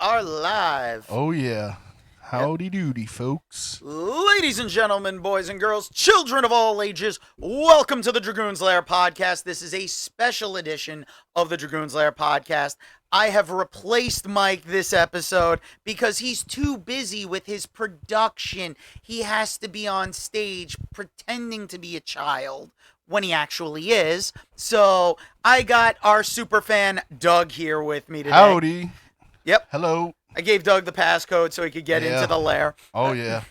are live. Oh, yeah. Howdy doody, folks. Ladies and gentlemen, boys and girls, children of all ages, welcome to the Dragoon's Lair podcast. This is a special edition of the Dragoon's Lair podcast. I have replaced Mike this episode because he's too busy with his production. He has to be on stage pretending to be a child when he actually is. So I got our super fan Doug here with me today. Howdy. Yep. Hello. I gave Doug the passcode so he could get into the lair. Oh, yeah.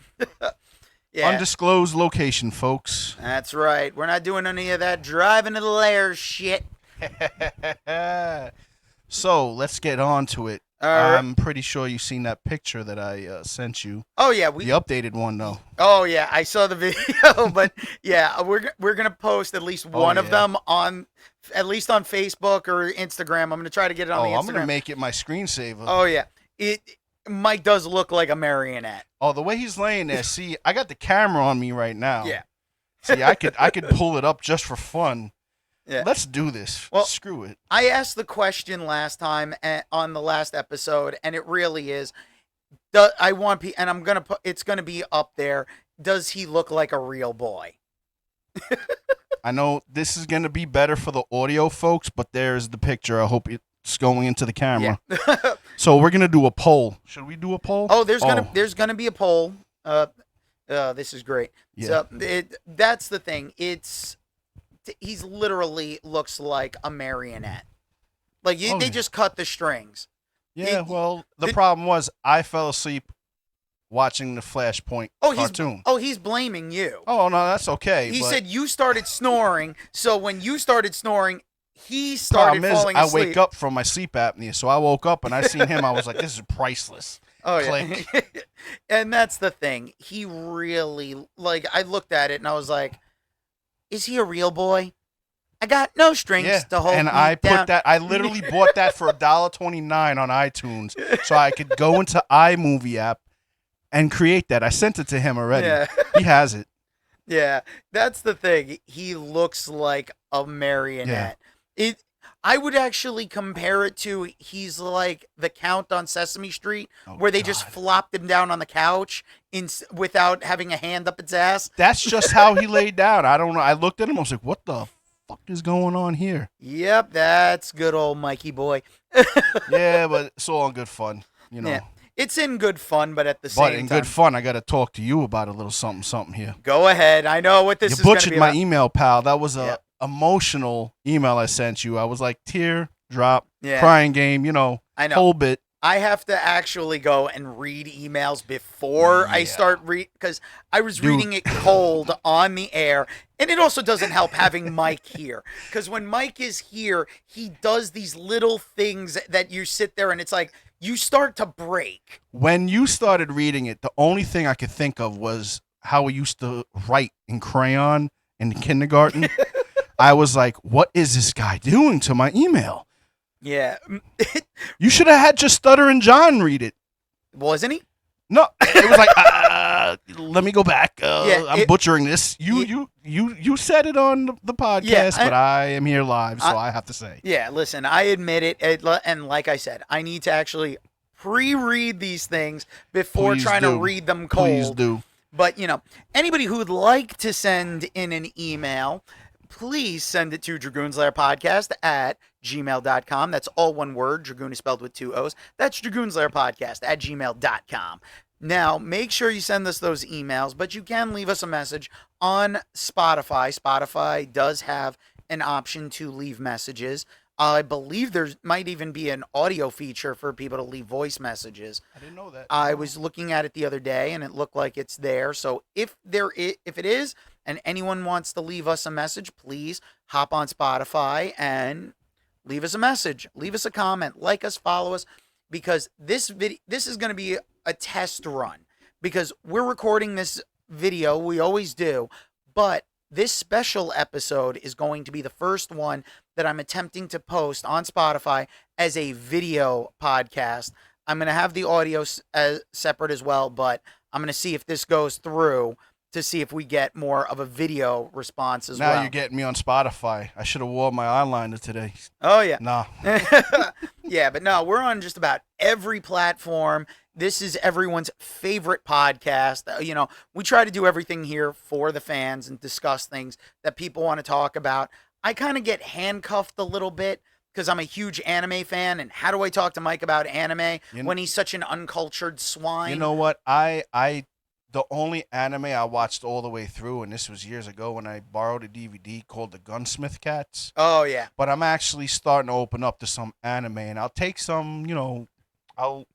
Yeah. Undisclosed location, folks. That's right. We're not doing any of that driving to the lair shit. So, let's get on to it. I'm pretty sure you've seen that picture that I sent you. Oh, yeah. The updated one, though. Oh, yeah. I saw the video, but yeah, we're going to post at least one of them at least on Facebook or Instagram. I'm going to try to get it on the Instagram. I'm going to make it my screensaver. Oh, yeah. Mike does look like a marionette. Oh, the way he's laying there. See, I got the camera on me right now. Yeah. See, I could pull it up just for fun. Yeah. Let's do this. Well, screw it. I asked the question last time on the last episode, and it really is. And I'm gonna put. It's gonna be up there. Does he look like a real boy? I know this is gonna be better for the audio folks, but there's the picture. I hope it's going into the camera. Yeah. So we're gonna do a poll. Should we do a poll? Oh, there's gonna be a poll. This is great. Yeah. So that's the thing. He's literally looks like a marionette. Like they just cut the strings. Yeah. The problem was I fell asleep watching the Flashpoint cartoon. He's blaming you. Oh no, that's okay. He said you started snoring, so when you started snoring, he started falling asleep. I wake up from my sleep apnea, so I woke up and I seen him. I was like, "This is priceless." Oh Click. yeah. And that's the thing. He really I looked at it and I was like, "Is he a real boy?" I got no strings to hold and me I down. put that. I literally bought that for $1.29 on iTunes, so I could go into iMovie app and create that. I sent it to him already. Yeah. He has it. Yeah, that's the thing. He looks like a marionette. I would actually compare it to he's like the Count on Sesame Street, where they just flopped him down on the couch without having a hand up its ass. That's just how he laid down. I don't know. I looked at him. I was like, "What the fuck is going on here?" Yep, that's good old Mikey boy. Yeah, but it's all in good fun, you know. Yeah. It's in good fun, but at the same time. But in good fun, I got to talk to you about a little something here. Go ahead. I know what this is going to to be You butchered my about. email, pal. That was a emotional email I sent you. I was like, tear, drop, crying game, I know. Whole bit. I have to actually go and read emails before I start because I was reading it cold on the air, and it also doesn't help having Mike here, because when Mike is here, he does these little things that you sit there and it's like you start to break. When you started reading it, the only thing I could think of was how we used to write in crayon in kindergarten. I was like, what is this guy doing to my email? Yeah. You should have had just Stutter and John read it. Wasn't he? No, it was like, let me go back. I'm butchering this. You said it on the podcast, but I am here live, so I have to say. Yeah, listen, I admit it, and like I said, I need to actually pre-read these things before trying to read them cold. Please do. But, anybody who would like to send in an email, please send it to dragoonslairpodcast at gmail.com. That's all one word. Dragoon is spelled with 2 O's. That's dragoonslairpodcast at gmail.com. Now, make sure you send us those emails, but you can leave us a message on Spotify. Spotify does have an option to leave messages. I believe there might even be an audio feature for people to leave voice messages. I didn't know that. I was looking at it the other day, and it looked like it's there. So if it is, and anyone wants to leave us a message, please hop on Spotify and leave us a message. Leave us a comment. Like us, follow us, because this is going to be a test run, because we're recording this video. We always do, but this special episode is going to be the first one that I'm attempting to post on Spotify as a video podcast. I'm going to have the audio separate as well, but I'm going to see if this goes through. to see if we get more of a video response as Now well. you're getting me on Spotify. I should have worn my eyeliner today. Oh yeah. Nah. Yeah, but no, we're on just about every platform. This is everyone's favorite podcast. We try to do everything here for the fans and discuss things that people want to talk about. I kind of get handcuffed a little bit because I'm a huge anime fan, and how do I talk to Mike about anime when he's such an uncultured swine? You know what? The only anime I watched all the way through, and this was years ago when I borrowed a DVD called The Gunsmith Cats. Oh yeah. But I'm actually starting to open up to some anime, and I'll take some. I'll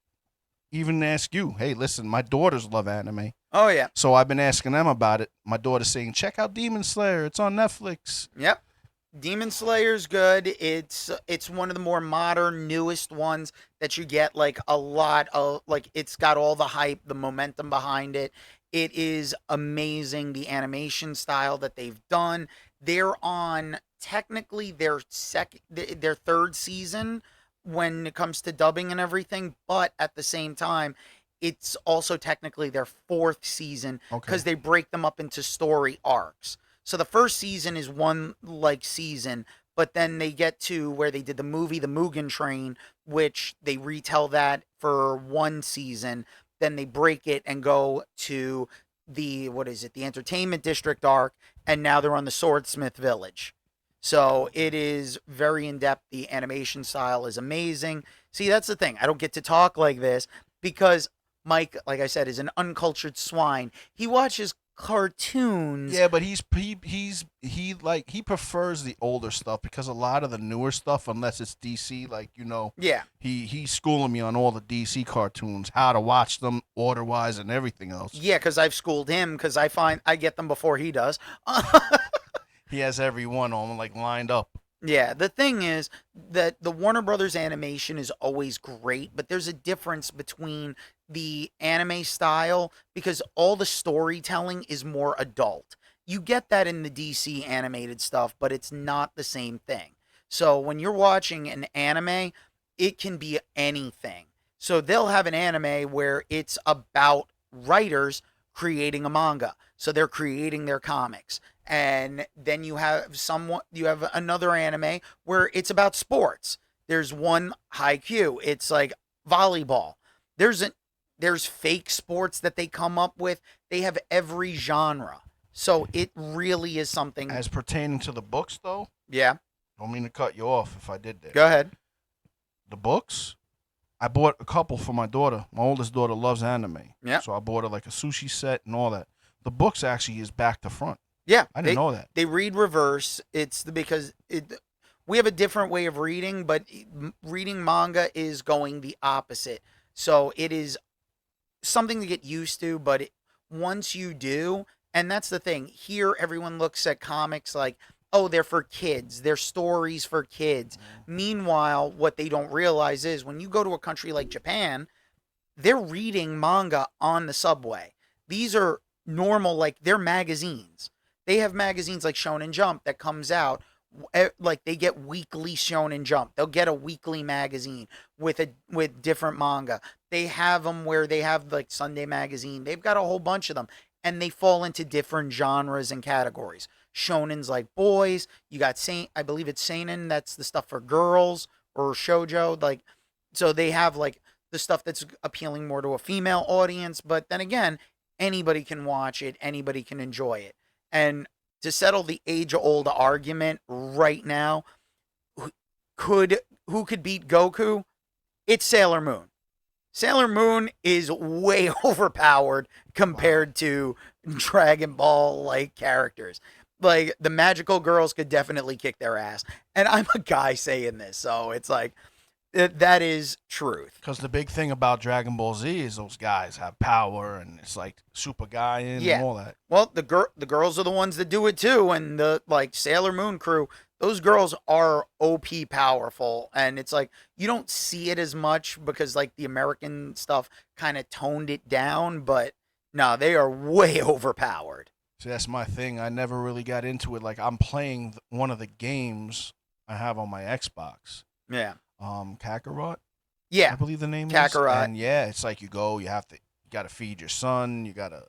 even ask you. Hey, listen, my daughters love anime. Oh yeah. So I've been asking them about it. My daughter's saying, check out Demon Slayer. It's on Netflix. Yep. Demon Slayer's good. It's one of the more modern, newest ones that you get like a lot of it's got all the hype, the momentum behind it. It is amazing the animation style that they've done. They're on technically their third season when it comes to dubbing and everything, but at the same time it's also technically their fourth season because Okay. they break them up into story arcs. So the first season is one like season, but then they get to where they did the movie The Mugen Train, which they retell that for one season. Then they break it and go to the what is it? The Entertainment District arc, and now they're on the Swordsmith Village. So it is very in depth. The animation style is amazing. See, that's the thing. I don't get to talk like this because Mike, like I said, is an uncultured swine. He watches cartoons. Yeah, but he prefers the older stuff because a lot of the newer stuff, unless it's DC, Yeah. he's schooling me on all the DC cartoons, how to watch them, order wise, and everything else. Yeah, because I've schooled him because I find I get them before he does. He has every one on like lined up. Yeah, the thing is that the Warner Brothers animation is always great, but there's a difference between the anime style because all the storytelling is more adult. You get that in the DC animated stuff, but it's not the same thing. So when you're watching an anime, it can be anything. So they'll have an anime where it's about writers creating a manga. So they're creating their comics. And then you have another anime where it's about sports. There's one Haikyuu. It's like volleyball. There's fake sports that they come up with. They have every genre. So it really is something. As pertaining to the books, though, Yeah, don't mean to cut you off if I did that. go ahead. The books, I bought a couple for my daughter. My oldest daughter loves anime. Yeah. So I bought her like a sushi set and all that. The books actually is back to front. Yeah, I didn't know that. they read reverse. We have a different way of reading, but reading manga is going the opposite. So it is something to get used to, but once you do, and that's the thing. Here, everyone looks at comics like, oh, they're for kids. They're stories for kids. Meanwhile, what they don't realize is when you go to a country like Japan, they're reading manga on the subway. These are normal, like they're magazines. They have magazines like Shonen Jump that comes out like they get weekly Shonen Jump. They'll get a weekly magazine with different manga. They have them where they have like Sunday magazine. They've got a whole bunch of them, and they fall into different genres and categories. Shonen's like boys. You got I believe it's seinen. That's the stuff for girls or shojo. Like, so they have like the stuff that's appealing more to a female audience. But then again, anybody can watch it. Anybody can enjoy it. And to settle the age-old argument right now, who could beat Goku? It's Sailor Moon. Sailor Moon is way overpowered compared to Dragon Ball like characters. Like the magical girls could definitely kick their ass. And I'm a guy saying this, so it's like that is truth. Because the big thing about Dragon Ball Z is those guys have power and it's like super guy and all that. Well, the girls are the ones that do it too, and the like Sailor Moon crew, those girls are OP powerful, and it's like you don't see it as much because like the American stuff kind of toned it down, but no, they are way overpowered. See, that's my thing. I never really got into it. Like I'm playing one of the games I have on my Xbox. Yeah. Kakarot. I Yeah. believe the name is. Kakarot. And yeah, it's like you go, you have to got to feed your son. You got to,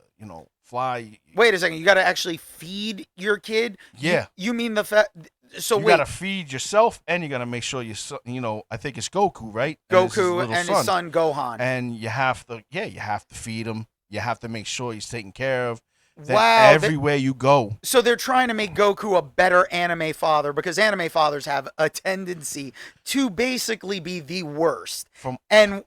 fly. Wait a second. You got to actually feed your kid. Yeah. You mean the fact? So You wait, got to feed yourself, and you got to make sure your son, I think it's Goku, right? And it's his Goku little and his son Gohan. and you have to feed him. You have to make sure he's taken care of. Then Wow. everywhere you go. So they're trying to make Goku a better anime father because anime fathers have a tendency to basically be the worst. And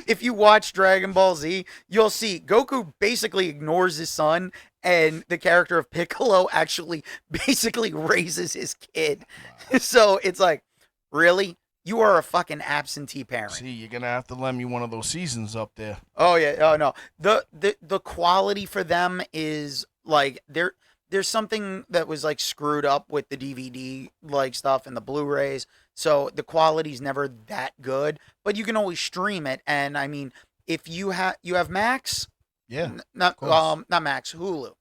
if you watch Dragon Ball Z, you'll see Goku basically ignores his son, and the character of Piccolo actually basically raises his kid. Wow. So it's like, really? You are a fucking absentee parent. See, you're gonna have to lend me one of those seasons up there. Oh yeah. Oh no. The quality for them is like there's something that was like screwed up with the DVD like stuff and the Blu-rays. So the quality's never that good, but you can always stream it. And I mean, if you have Max, Yeah, not Max, Hulu.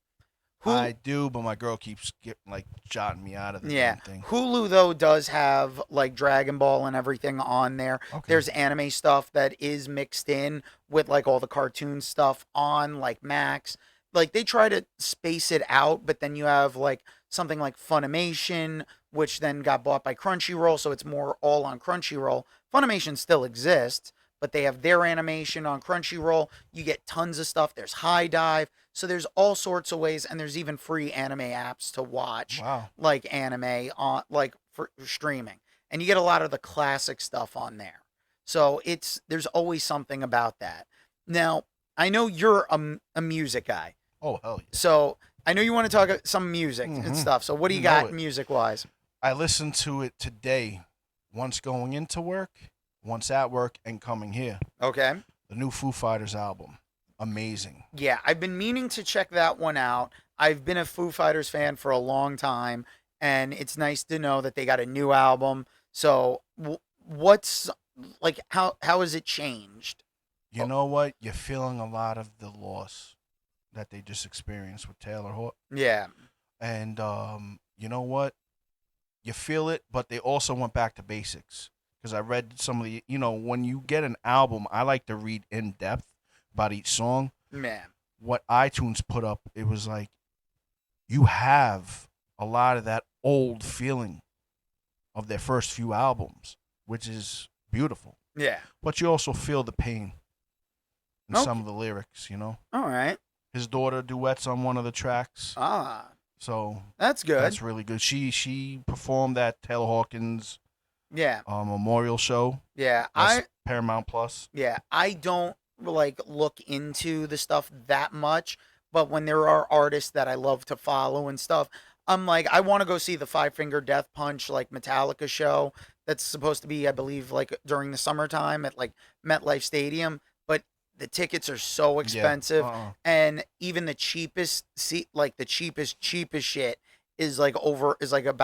I do, but my girl keeps jotting me out of the damn thing. Hulu though does have like Dragon Ball and everything on there. Okay. There's anime stuff that is mixed in with like all the cartoon stuff on like Max. Like they try to space it out, but then you have like something like Funimation, which then got bought by Crunchyroll, so it's more all on Crunchyroll. Funimation still exists, but they have their animation on Crunchyroll. You get tons of stuff. There's High Dive. So there's all sorts of ways, and there's even free anime apps to watch, Wow. like anime on like for streaming, and you get a lot of the classic stuff on there. So there's always something about that. Now I know you're a music guy, Oh hell yeah. so I know you want to talk some music and stuff. So what do you got music wise? I listened to it today, once going into work, once at work, and coming here. Okay. The new Foo Fighters album. Amazing. Yeah, I've been meaning to check that one out. I've been a Foo Fighters fan for a long time, and it's nice to know that they got a new album. So, what's like how has it changed? You know what? You're feeling a lot of the loss that they just experienced with Taylor Hawk. Yeah. And you know what? You feel it, but they also went back to basics. Because I read some of the, when you get an album, I like to read in depth about each song. Man. What iTunes put up, it was like, you have a lot of that old feeling of their first few albums, which is beautiful. Yeah. But you also feel the pain in some of the lyrics, All right. His daughter duets on one of the tracks. Ah. So that's good. That's really good. She performed at Taylor Hawkins' memorial show. Yeah. Paramount Plus. Yeah. I don't like look into the stuff that much, but when there are artists that I love to follow and stuff, I'm like, I want to go see the Five Finger Death Punch like Metallica show that's supposed to be, I believe, like during the summertime at like MetLife Stadium, but the tickets are so expensive, and even the cheapest seat, like the cheapest shit is like about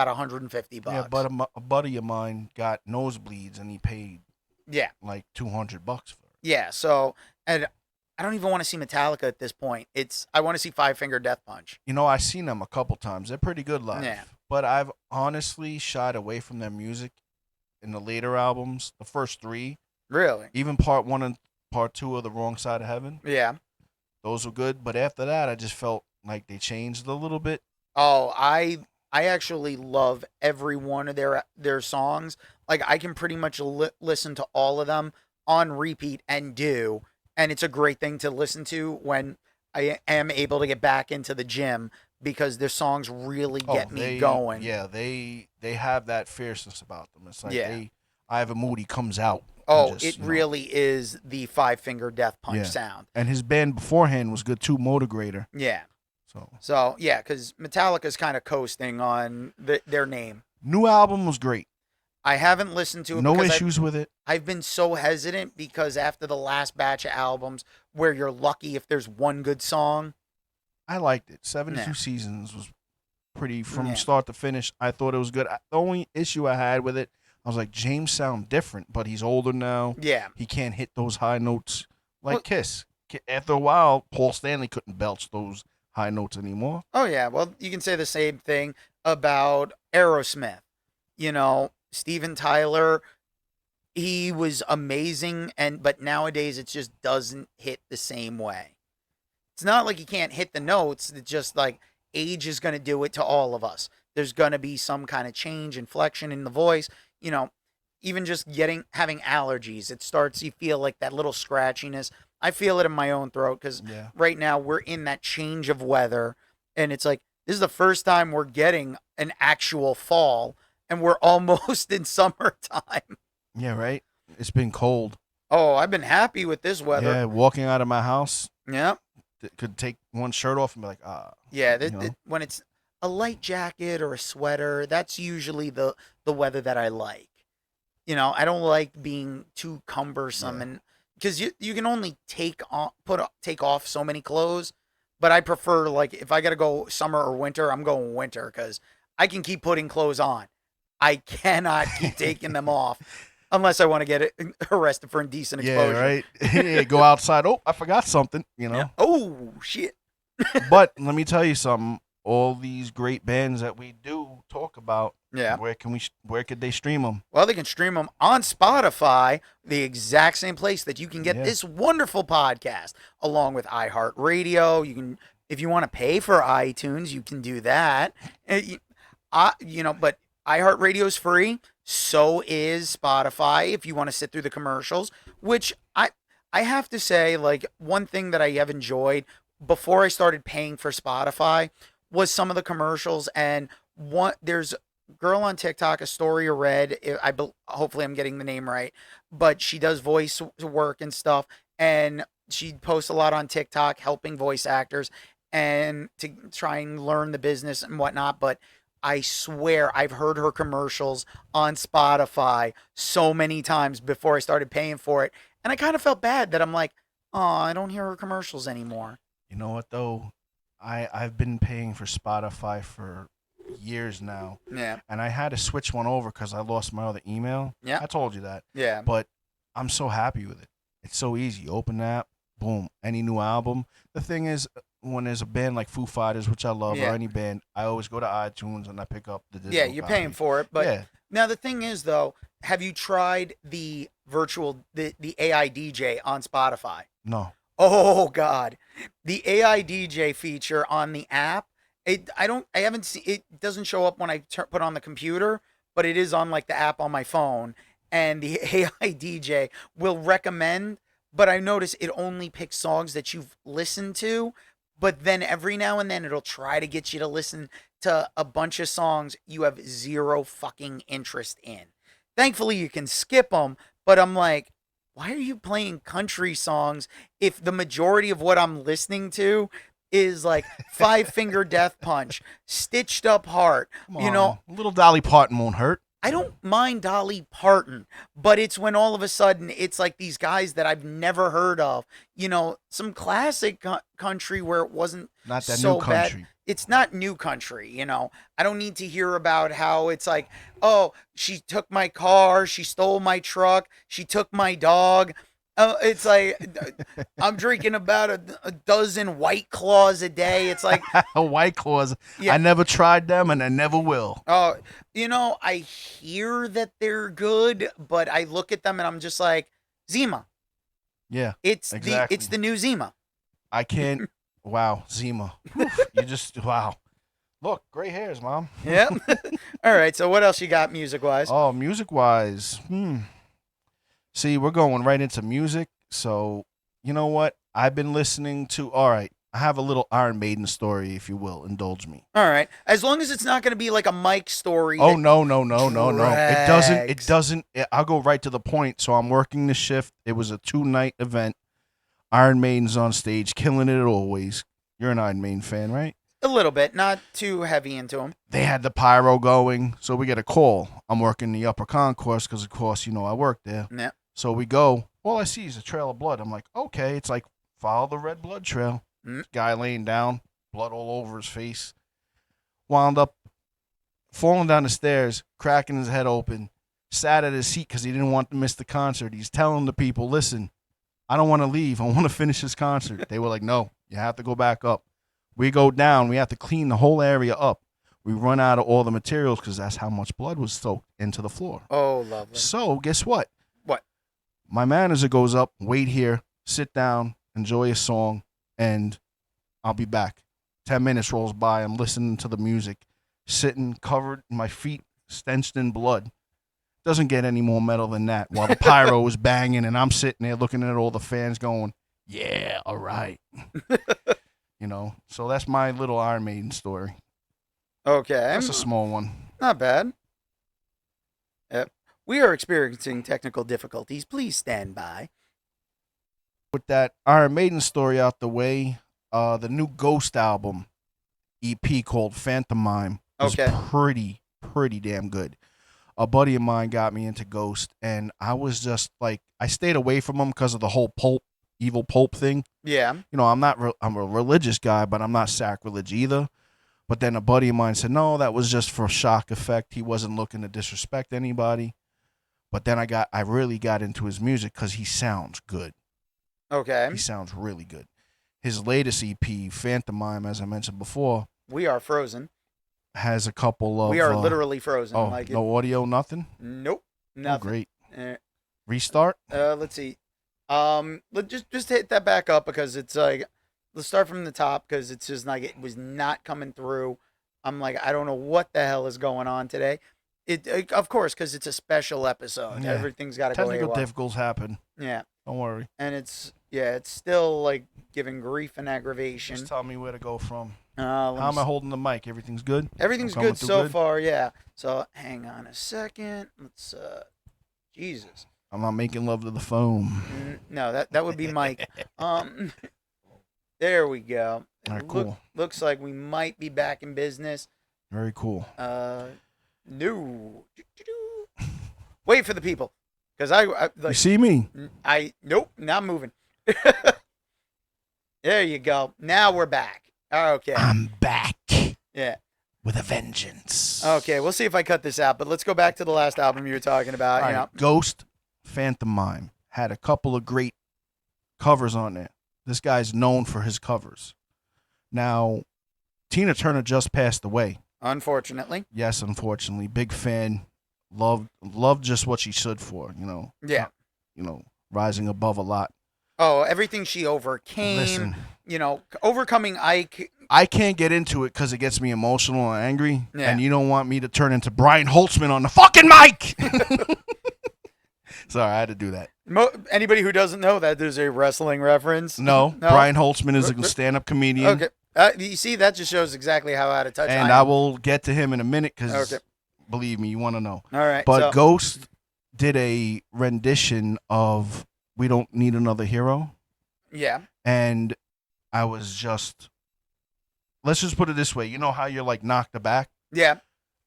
$150. Yeah, but a buddy of mine got nosebleeds and he paid like $200 for it. Yeah, so, and I don't even want to see Metallica at this point. I want to see Five Finger Death Punch. I've seen them a couple times. They're pretty good live. Yeah. But I've honestly shied away from their music in the later albums, the first three. Really? Even part one and part two of The Wrong Side of Heaven. Yeah. Those were good, but after that, I just felt like they changed a little bit. Oh, I actually love every one of their songs. Like, I can pretty much listen to all of them on repeat and it's a great thing to listen to when I am able to get back into the gym because their songs really get me going. Yeah, they have that fierceness about them. It's like Ivan Moody comes out. Oh, it really is the Five Finger Death Punch sound. And his band beforehand was good too, Motigrator. Yeah. So yeah, because Metallica's kind of coasting on their name. New album was great. I haven't listened to it. No issues with it. I've been so hesitant because after the last batch of albums where you're lucky if there's one good song. I liked it. 72 Seasons was pretty from start to finish. I thought it was good. The only issue I had with it, I was like, James sound different, but he's older now. Yeah. He can't hit those high notes like Kiss. After a while, Paul Stanley couldn't belch those high notes anymore. Oh, yeah. Well, you can say the same thing about Aerosmith. Steven Tyler He was amazing, but nowadays it just doesn't hit the same way. It's not like he can't hit the notes. It's just like age is going to do it to all of us. There's going to be some kind of change, inflection in the voice. You know, even just having allergies, it starts. You feel like that little scratchiness. I feel it in my own throat because Yeah. right now we're in that change of weather, and it's like this is the first time we're getting an actual fall, and we're almost in summertime. Yeah, right. It's been cold. Oh, I've been happy with this weather. Yeah, walking out of my house, Yeah. could take one shirt off and be like, Yeah, you know. when it's a light jacket or a sweater, that's usually the weather that I like. You know, I don't like being too cumbersome, Yeah. and because you can only take off so many clothes, but I prefer like if I got to go summer or winter, I'm going winter because I can keep putting clothes on. I cannot keep taking them off unless I want to get arrested for indecent Yeah, exposure. right. Yeah, go outside. Oh, I forgot something. Yeah. Oh shit. But let me tell you something. All these great bands that we do talk about. Yeah. Where could they stream them? Well, they can stream them on Spotify, the exact same place that you can get this wonderful podcast, along with iHeartRadio. You can, if you want to pay for iTunes, you can do that. But iHeartRadio is free. So is Spotify. If you want to sit through the commercials, which I have to say, like one thing that I have enjoyed before I started paying for Spotify was some of the commercials, and there's girl on TikTok, a story red. Hopefully I'm getting the name right, but she does voice work and stuff, and she posts a lot on TikTok helping voice actors and to try and learn the business and whatnot. But I swear I've heard her commercials on Spotify so many times before I started paying for it, and I kind of felt bad that I'm like, oh, I don't hear her commercials anymore. You know what though? I've been paying for Spotify for years now. Yeah. And I had to switch one over because I lost my other email. Yeah. I told you that. Yeah. But I'm so happy with it. It's so easy. You open the app, boom, any new album. The thing is, when there's a band like Foo Fighters, which I love, or any band, I always go to iTunes and I pick up the digital you're copy. paying for it. But yeah. Now the thing is, though, have you tried the AI DJ on Spotify? No. Oh God, the AI DJ feature on the app. I haven't seen it. Doesn't show up when I put on the computer, but it is on like the app on my phone. And the AI DJ will recommend, but I notice it only picks songs that you've listened to. But then every now and then it'll try to get you to listen to a bunch of songs you have zero fucking interest in. Thankfully, you can skip them, but I'm like, why are you playing country songs if the majority of what I'm listening to is like Five Finger Death Punch, Stitched Up Heart? Come on. Little Dolly Parton won't hurt. I don't mind Dolly Parton, but it's when all of a sudden it's like these guys that I've never heard of. Some classic country where it wasn't not that so new country. Bad. It's not new country, I don't need to hear about how it's like, oh, she took my car, she stole my truck, she took my dog. It's like I'm drinking about a dozen White Claws a day. It's like White Claws. Yeah. I never tried them, and I never will. Oh, I hear that they're good, but I look at them and I'm just like, Zima. Yeah, it's the new Zima. I can't. Wow, Zima. You just wow. Look, gray hairs, Mom. Yeah. All right. So what else you got music wise? Oh, music wise. See, we're going right into music. So, you know what? I've been listening to. All right, I have a little Iron Maiden story, if you will. Indulge me. All right. As long as it's not going to be like a Mike story. Oh no. It doesn't. I'll go right to the point. So I'm working the shift. It was a 2-night event. Iron Maiden's on stage, killing it always. You're an Iron Maiden fan, right? A little bit, not too heavy into them. They had the pyro going, so we get a call. I'm working the upper concourse because, of course, I work there. Yeah. So we go. All I see is a trail of blood. I'm like, okay. It's like, follow the red blood trail. Guy laying down, blood all over his face. Wound up falling down the stairs, cracking his head open. Sat at his seat because he didn't want to miss the concert. He's telling the people, listen, I don't want to leave. I want to finish this concert. They were like, no, you have to go back up. We go down. We have to clean the whole area up. We run out of all the materials because that's how much blood was soaked into the floor. Oh, lovely. So guess what? My manager goes up, wait here, sit down, enjoy a song, and I'll be back. 10 minutes rolls by. I'm listening to the music, sitting covered, my feet stenched in blood. Doesn't get any more metal than that. While the pyro is banging, and I'm sitting there looking at all the fans going, yeah, all right. So that's my little Iron Maiden story. Okay. That's a small one. Not bad. Yep. We are experiencing technical difficulties. Please stand by. With that Iron Maiden story out the way, the new Ghost album EP called Phantomime is Okay. pretty damn good. A buddy of mine got me into Ghost, and I was just like, I stayed away from him because of the whole evil Pope thing. Yeah. I'm a religious guy, but I'm not sacrilege either. But then a buddy of mine said, no, that was just for shock effect. He wasn't looking to disrespect anybody. But then I really got into his music because he sounds good. Okay. He sounds really good. His latest EP, Phantomime, as I mentioned before, We are frozen. has a couple of... We are literally frozen. Oh, no audio, nothing? Nope. Oh, Nothing. great. Eh, Restart? let's see. Just hit that back up because it's like, let's start from the top because it's just like it was not coming through. I'm like, I don't know what the hell is going on today. Of course, because it's a special episode. Yeah. Everything's got to go Technical haywire. difficulties happen. Yeah, Don't worry. and it's still like giving grief and aggravation. Just tell me where to go from. Let How me am I holding the mic? Everything's good? Everything's I'm coming good through so good? far, yeah. So hang on a second. Let's Jesus. I'm not making love to the foam. No, that would be Mike. There we go. All right, cool. Looks like we might be back in business. Very cool. No. Wait for the people, because I You like see me? nope, not moving. There you go. Now we're back. Okay. I'm back Yeah. with a vengeance. Okay. We'll see if I cut this out, but let's go back to the last album you were talking about. All right, Ghost, Phantomime had a couple of great covers on there. This guy's known for his covers. Now, Tina Turner just passed away. Unfortunately. Yes, unfortunately. Big fan. Loved just what she stood for, Yeah. Rising above a lot. Oh, everything she overcame. Listen, Overcoming Ike. I can't get into it because it gets me emotional and angry, Yeah. and you don't want me to turn into Brian Holtzman on the fucking mic. Sorry, I had to do that. Anybody who doesn't know that there's a wrestling reference. No, Brian Holtzman is a stand-up comedian. Okay. You see, that just shows exactly how out of touch And I I am. will get to him in a minute because, Okay. believe me, you want to know. All right. But so, Ghost did a rendition of We Don't Need Another Hero. yeah. And I was just, let's just put it this way. You know how you're like knocked aback? Yeah.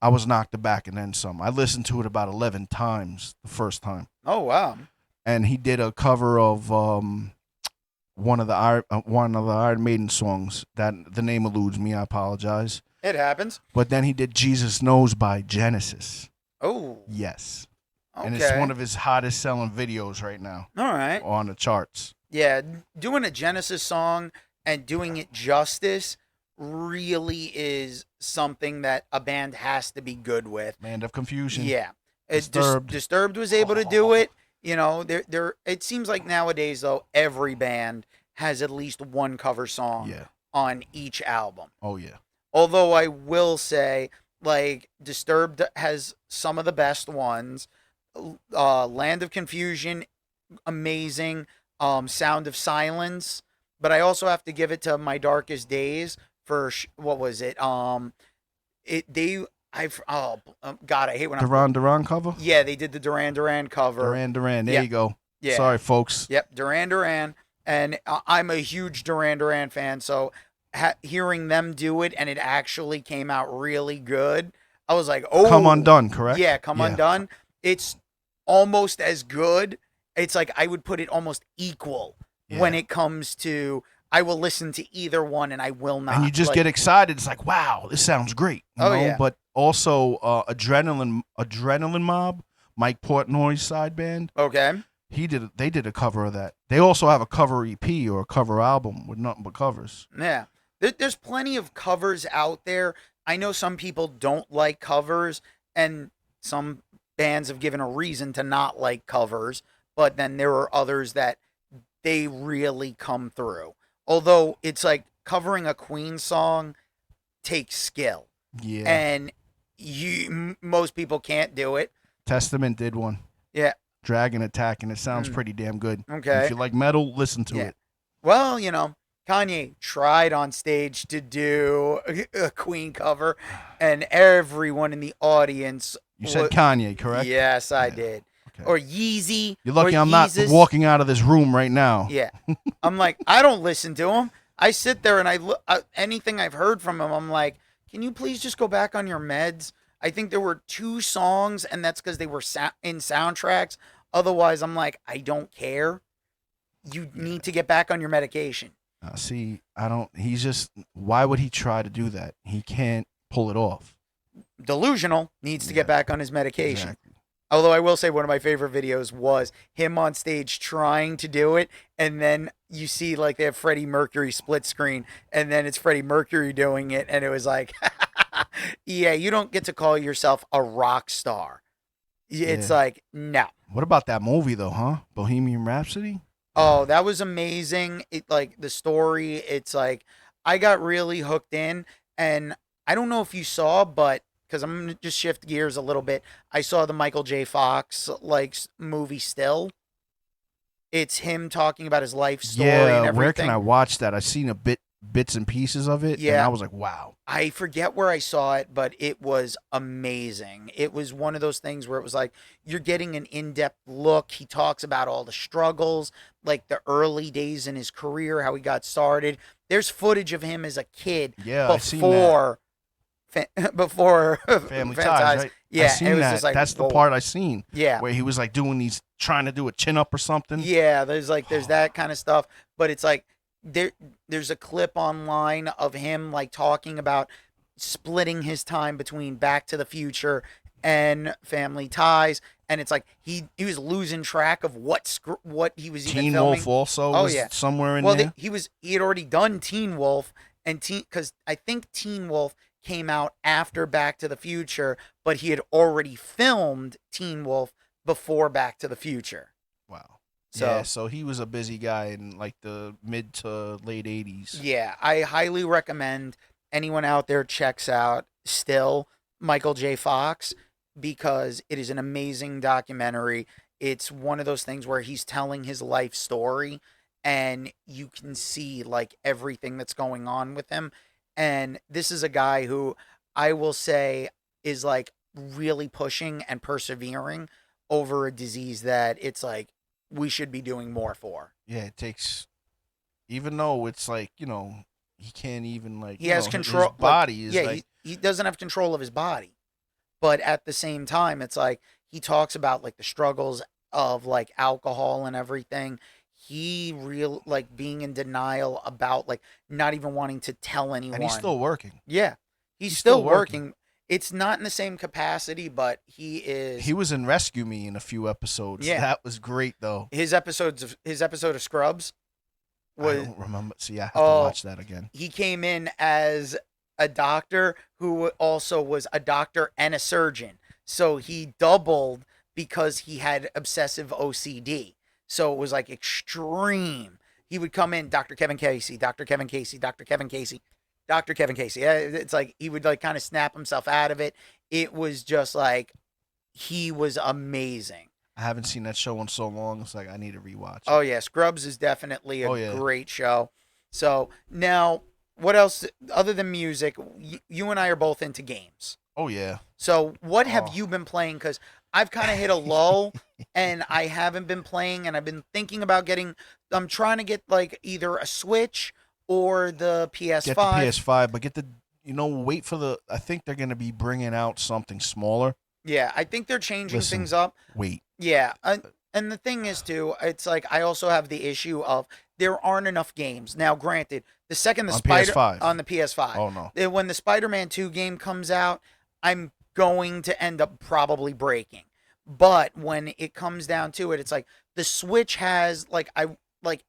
I was knocked aback and then some. I listened to it about 11 times the first time. Oh, wow. And he did a cover of one of the Iron Maiden songs that the name eludes me. I apologize. It happens. But then he did Jesus Knows by Genesis. Oh. Yes. Okay. And it's one of his hottest selling videos right now All right. on the charts. Yeah. Doing a Genesis song and doing it justice really is something that a band has to be good with. Land of Confusion. Yeah. Disturbed. Disturbed was able to do it. It seems like nowadays, though, every band has at least one cover song Yeah. on each album. Oh, yeah. Although I will say, like, Disturbed has some of the best ones. Land of Confusion, amazing. Sound of Silence. But I also have to give it to My Darkest Days for, what was it? God, I hate when Duran cover? Yeah, they did the Duran Duran cover. Duran. There Yeah. you go. Yeah. Sorry, folks. Yep, Duran Duran. And I'm a huge Duran Duran fan, so hearing them do it and it actually came out really good, I was like, oh. Come Undone, correct? Yeah, Come Undone. It's almost as good. It's like I would put it almost equal when it comes to, I will listen to either one and I will not. And you just get excited. It's like, wow, this sounds great. You know? Yeah. But also, Adrenaline Mob, Mike Portnoy's side band. Okay. They did a cover of that. They also have a cover EP or a cover album with nothing but covers. Yeah. There's plenty of covers out there. I know some people don't like covers, and some bands have given a reason to not like covers. but then there are others that they really come through. Although it's like covering a Queen song takes skill, Yeah. and most people can't do it. Testament did one. Yeah. Dragon Attack, and it sounds Mm, pretty damn good. If okay. you like metal, listen to Yeah. it. Well, Kanye tried on stage to do a Queen cover, and everyone in the audience. You said Kanye, correct? Yes, I Yeah. did. Okay. Or Yeezy. You're Or lucky I'm not Yeezus. walking out of this room right now. Yeah. I'm like, I don't listen to him. I sit there and I look, anything I've heard from him, I'm like, can you please just go back on your meds? I think there were 2 songs, and that's because they were in soundtracks. Otherwise, I'm like, I don't care. You need to get back on your medication. See, I don't. He's just. Why would he try to do that? He can't pull it off. Delusional, needs to Yeah. get back on his medication. Exactly. Although I will say one of my favorite videos was him on stage trying to do it, and then you see like they have Freddie Mercury split screen, and then it's Freddie Mercury doing it, and it was like, yeah, you don't get to call yourself a rock star. It's Yeah. like, no. What about that movie though, huh? Bohemian Rhapsody? Oh, that was amazing. It like the story, it's like I got really hooked in, and I don't know if you saw, but because I'm gonna just shift gears a little bit, I saw the Michael J. Fox like movie Still. It's him talking about his life story and Yeah. everything. Where can I watch that? I've seen bits and pieces of it, and Yeah. I was like, wow. I forget where I saw it, but it was amazing. It was one of those things where it was like you're getting an in-depth look. He talks about all the struggles, like the early days in his career, how he got started. There's footage of him as a kid Yeah, I seen that. before before Family Ties, right? Yeah, I seen it was that. just like, That's the whoa. part I seen. Yeah. Where he was like trying to do a chin up or something. Yeah, there's that kind of stuff, but it's like there's a clip online of him like talking about splitting his time between Back to the Future and Family Ties, and it's like he was losing track of what he was even Teen filming. Wolf also Oh, was yeah. somewhere in Well, there. he had already done Teen Wolf and because I think Teen Wolf came out after Back to the Future, but he had already filmed Teen Wolf before Back to the Future. Wow. So Yeah, so he was a busy guy in like the mid to late 80s. yeah, I highly recommend anyone out there checks out Still Michael J. Fox because it is an amazing documentary. It's one of those things where he's telling his life story and you can see like everything that's going on with him. And this is a guy who I will say is like really pushing and persevering over a disease that it's like we should be doing more for. Yeah, it takes, even though it's like, he can't even like, He has control. his body is yeah, like, he doesn't have control of his body, but at the same time, it's like he talks about like the struggles of like alcohol and everything. He real like being in denial about like not even wanting to tell anyone. and he's still working. Yeah, he's still still working. It's not in the same capacity, but he is. He was in Rescue Me in a few episodes. Yeah. That was great though. His episode of Scrubs I was don't remember. See, I have Oh. to watch that again. he came in as a doctor who also was a doctor and a surgeon. So he doubled because he had obsessive OCD. So it was like extreme. He would come in, Dr. Kevin Casey, Dr. Kevin Casey, Dr. Kevin Casey, Dr. Kevin Casey. It's like he would like kind of snap himself out of it. It was just like he was amazing. I haven't seen that show in so long. It's like I need to rewatch it. Oh yeah, Scrubs is definitely a Oh, yeah. great show. So now, what else other than music? You and I are both into games. Oh yeah. So what have Oh. you been playing? Because I've kind of hit a lull, and I haven't been playing, and I've been thinking about getting. I'm trying to get like either a Switch or the PS5. Get the PS5, but wait for the. I think they're gonna be bringing out something smaller. Yeah, I think they're changing Listen. things up. Wait. Yeah, and the thing is too, it's like I also have the issue of there aren't enough games. Now, granted, the second the On Spider PS5. on the PS5, Oh no. when the Spider-Man 2 game comes out, I'm going to end up probably breaking. But when it comes down to it, it's like the Switch has like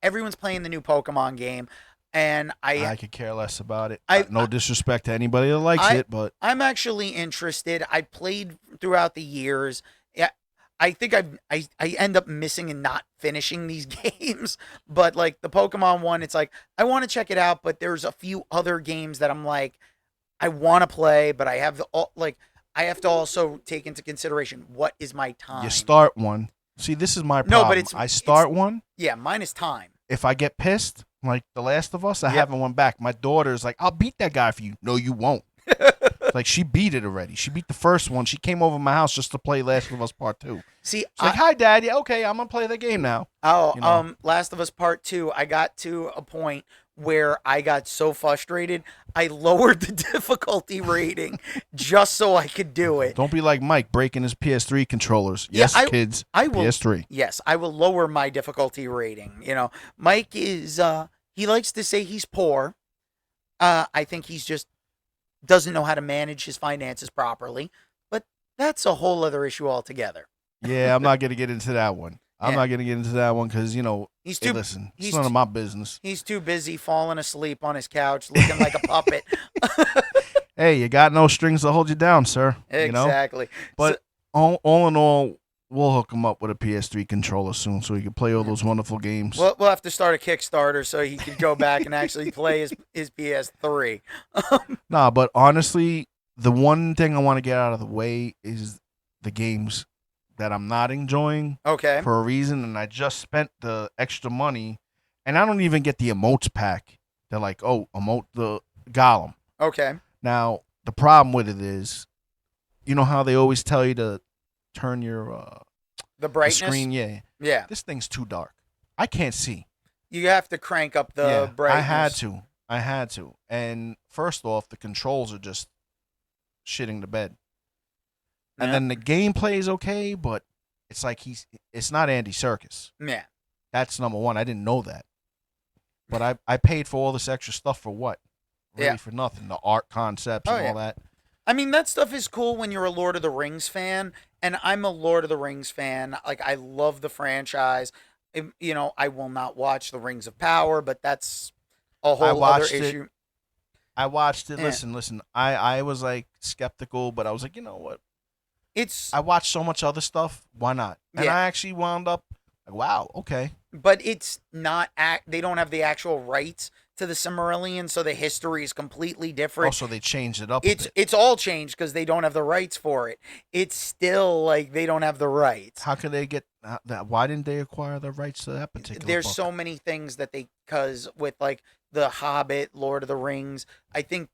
everyone's playing the new Pokemon game, and I could care less about it. I- No disrespect to anybody that likes it, but I'm actually interested. I played throughout the years. Yeah, I think I end up missing and not finishing these games. But like the Pokemon one, it's like I want to check it out, but there's a few other games that I'm like I want to play, but I have like I have to also take into consideration what is my You time. start one. See, this is my No, but problem. I start one. yeah, mine is time. If I get pissed, like The Last of Us, I Yep. haven't went back. My daughter's like, I'll beat that guy for you. No, you won't. Like, she beat it already. She beat the first one. She came over to my house just to play Last of Us Part 2. See, She's like, hi, Dad. Yeah, okay, I'm going to play the game now. oh, You know? Last of Us Part 2, I got to a point where I got so frustrated, I lowered the difficulty rating just so I could do it. Don't be like Mike breaking his PS3 controllers. Yeah, Yes, kids, I will, PS3. yes, I will lower my difficulty rating. You know, Mike is, he likes to say he's poor. I think he's just doesn't know how to manage his finances properly, but that's a whole other issue altogether. Yeah, I'm not going to get into that one. I'm Yeah. not going to get into that one because, He's hey, too listen, it's he's none too- of my business. he's too busy falling asleep on his couch looking like a puppet. Hey, you got no strings to hold you down, sir. You know? Exactly. But all in all, we'll hook him up with a PS3 controller soon so he can play all those wonderful games. We'll have to start a Kickstarter so he can go back and actually play his PS3. Nah, but honestly, the one thing I want to get out of the way is the games that I'm not enjoying Okay. for a reason, and I just spent the extra money, and I don't even get the emotes pack. They're like, oh, emote the Gollum. Okay. Now, the problem with it is, you know how they always tell you to turn your The the brightness. screen? Yeah. Yeah. This thing's too dark. I can't see. You have to crank up the brightness. I had to. And first off, the controls are just shitting the bed. And Yeah. then the gameplay is okay, but it's like it's not Andy Serkis. Yeah. That's number one. I didn't know that. But I paid for all this extra stuff for what? Really Yeah. for nothing. The art concepts Oh, and yeah. all that. I mean, that stuff is cool when you're a Lord of the Rings fan, and I'm a Lord of the Rings fan. Like, I love the franchise. I will not watch the Rings of Power, but that's a whole other watched it. issue. I watched it. Yeah. Listen. I was like skeptical, but I was like, you know what? It's I watched so much other stuff. Why not? And Yeah. I actually wound up like, wow, okay. but it's not they don't have the actual rights to the Silmarillion, so the history is completely different. Also, they changed it up a bit. It's all changed because they don't have the rights for it. It's still like they don't have the rights. How could they get that? Why didn't they acquire the rights to that particular There's book? so many things that because with like the Hobbit, Lord of the Rings, I think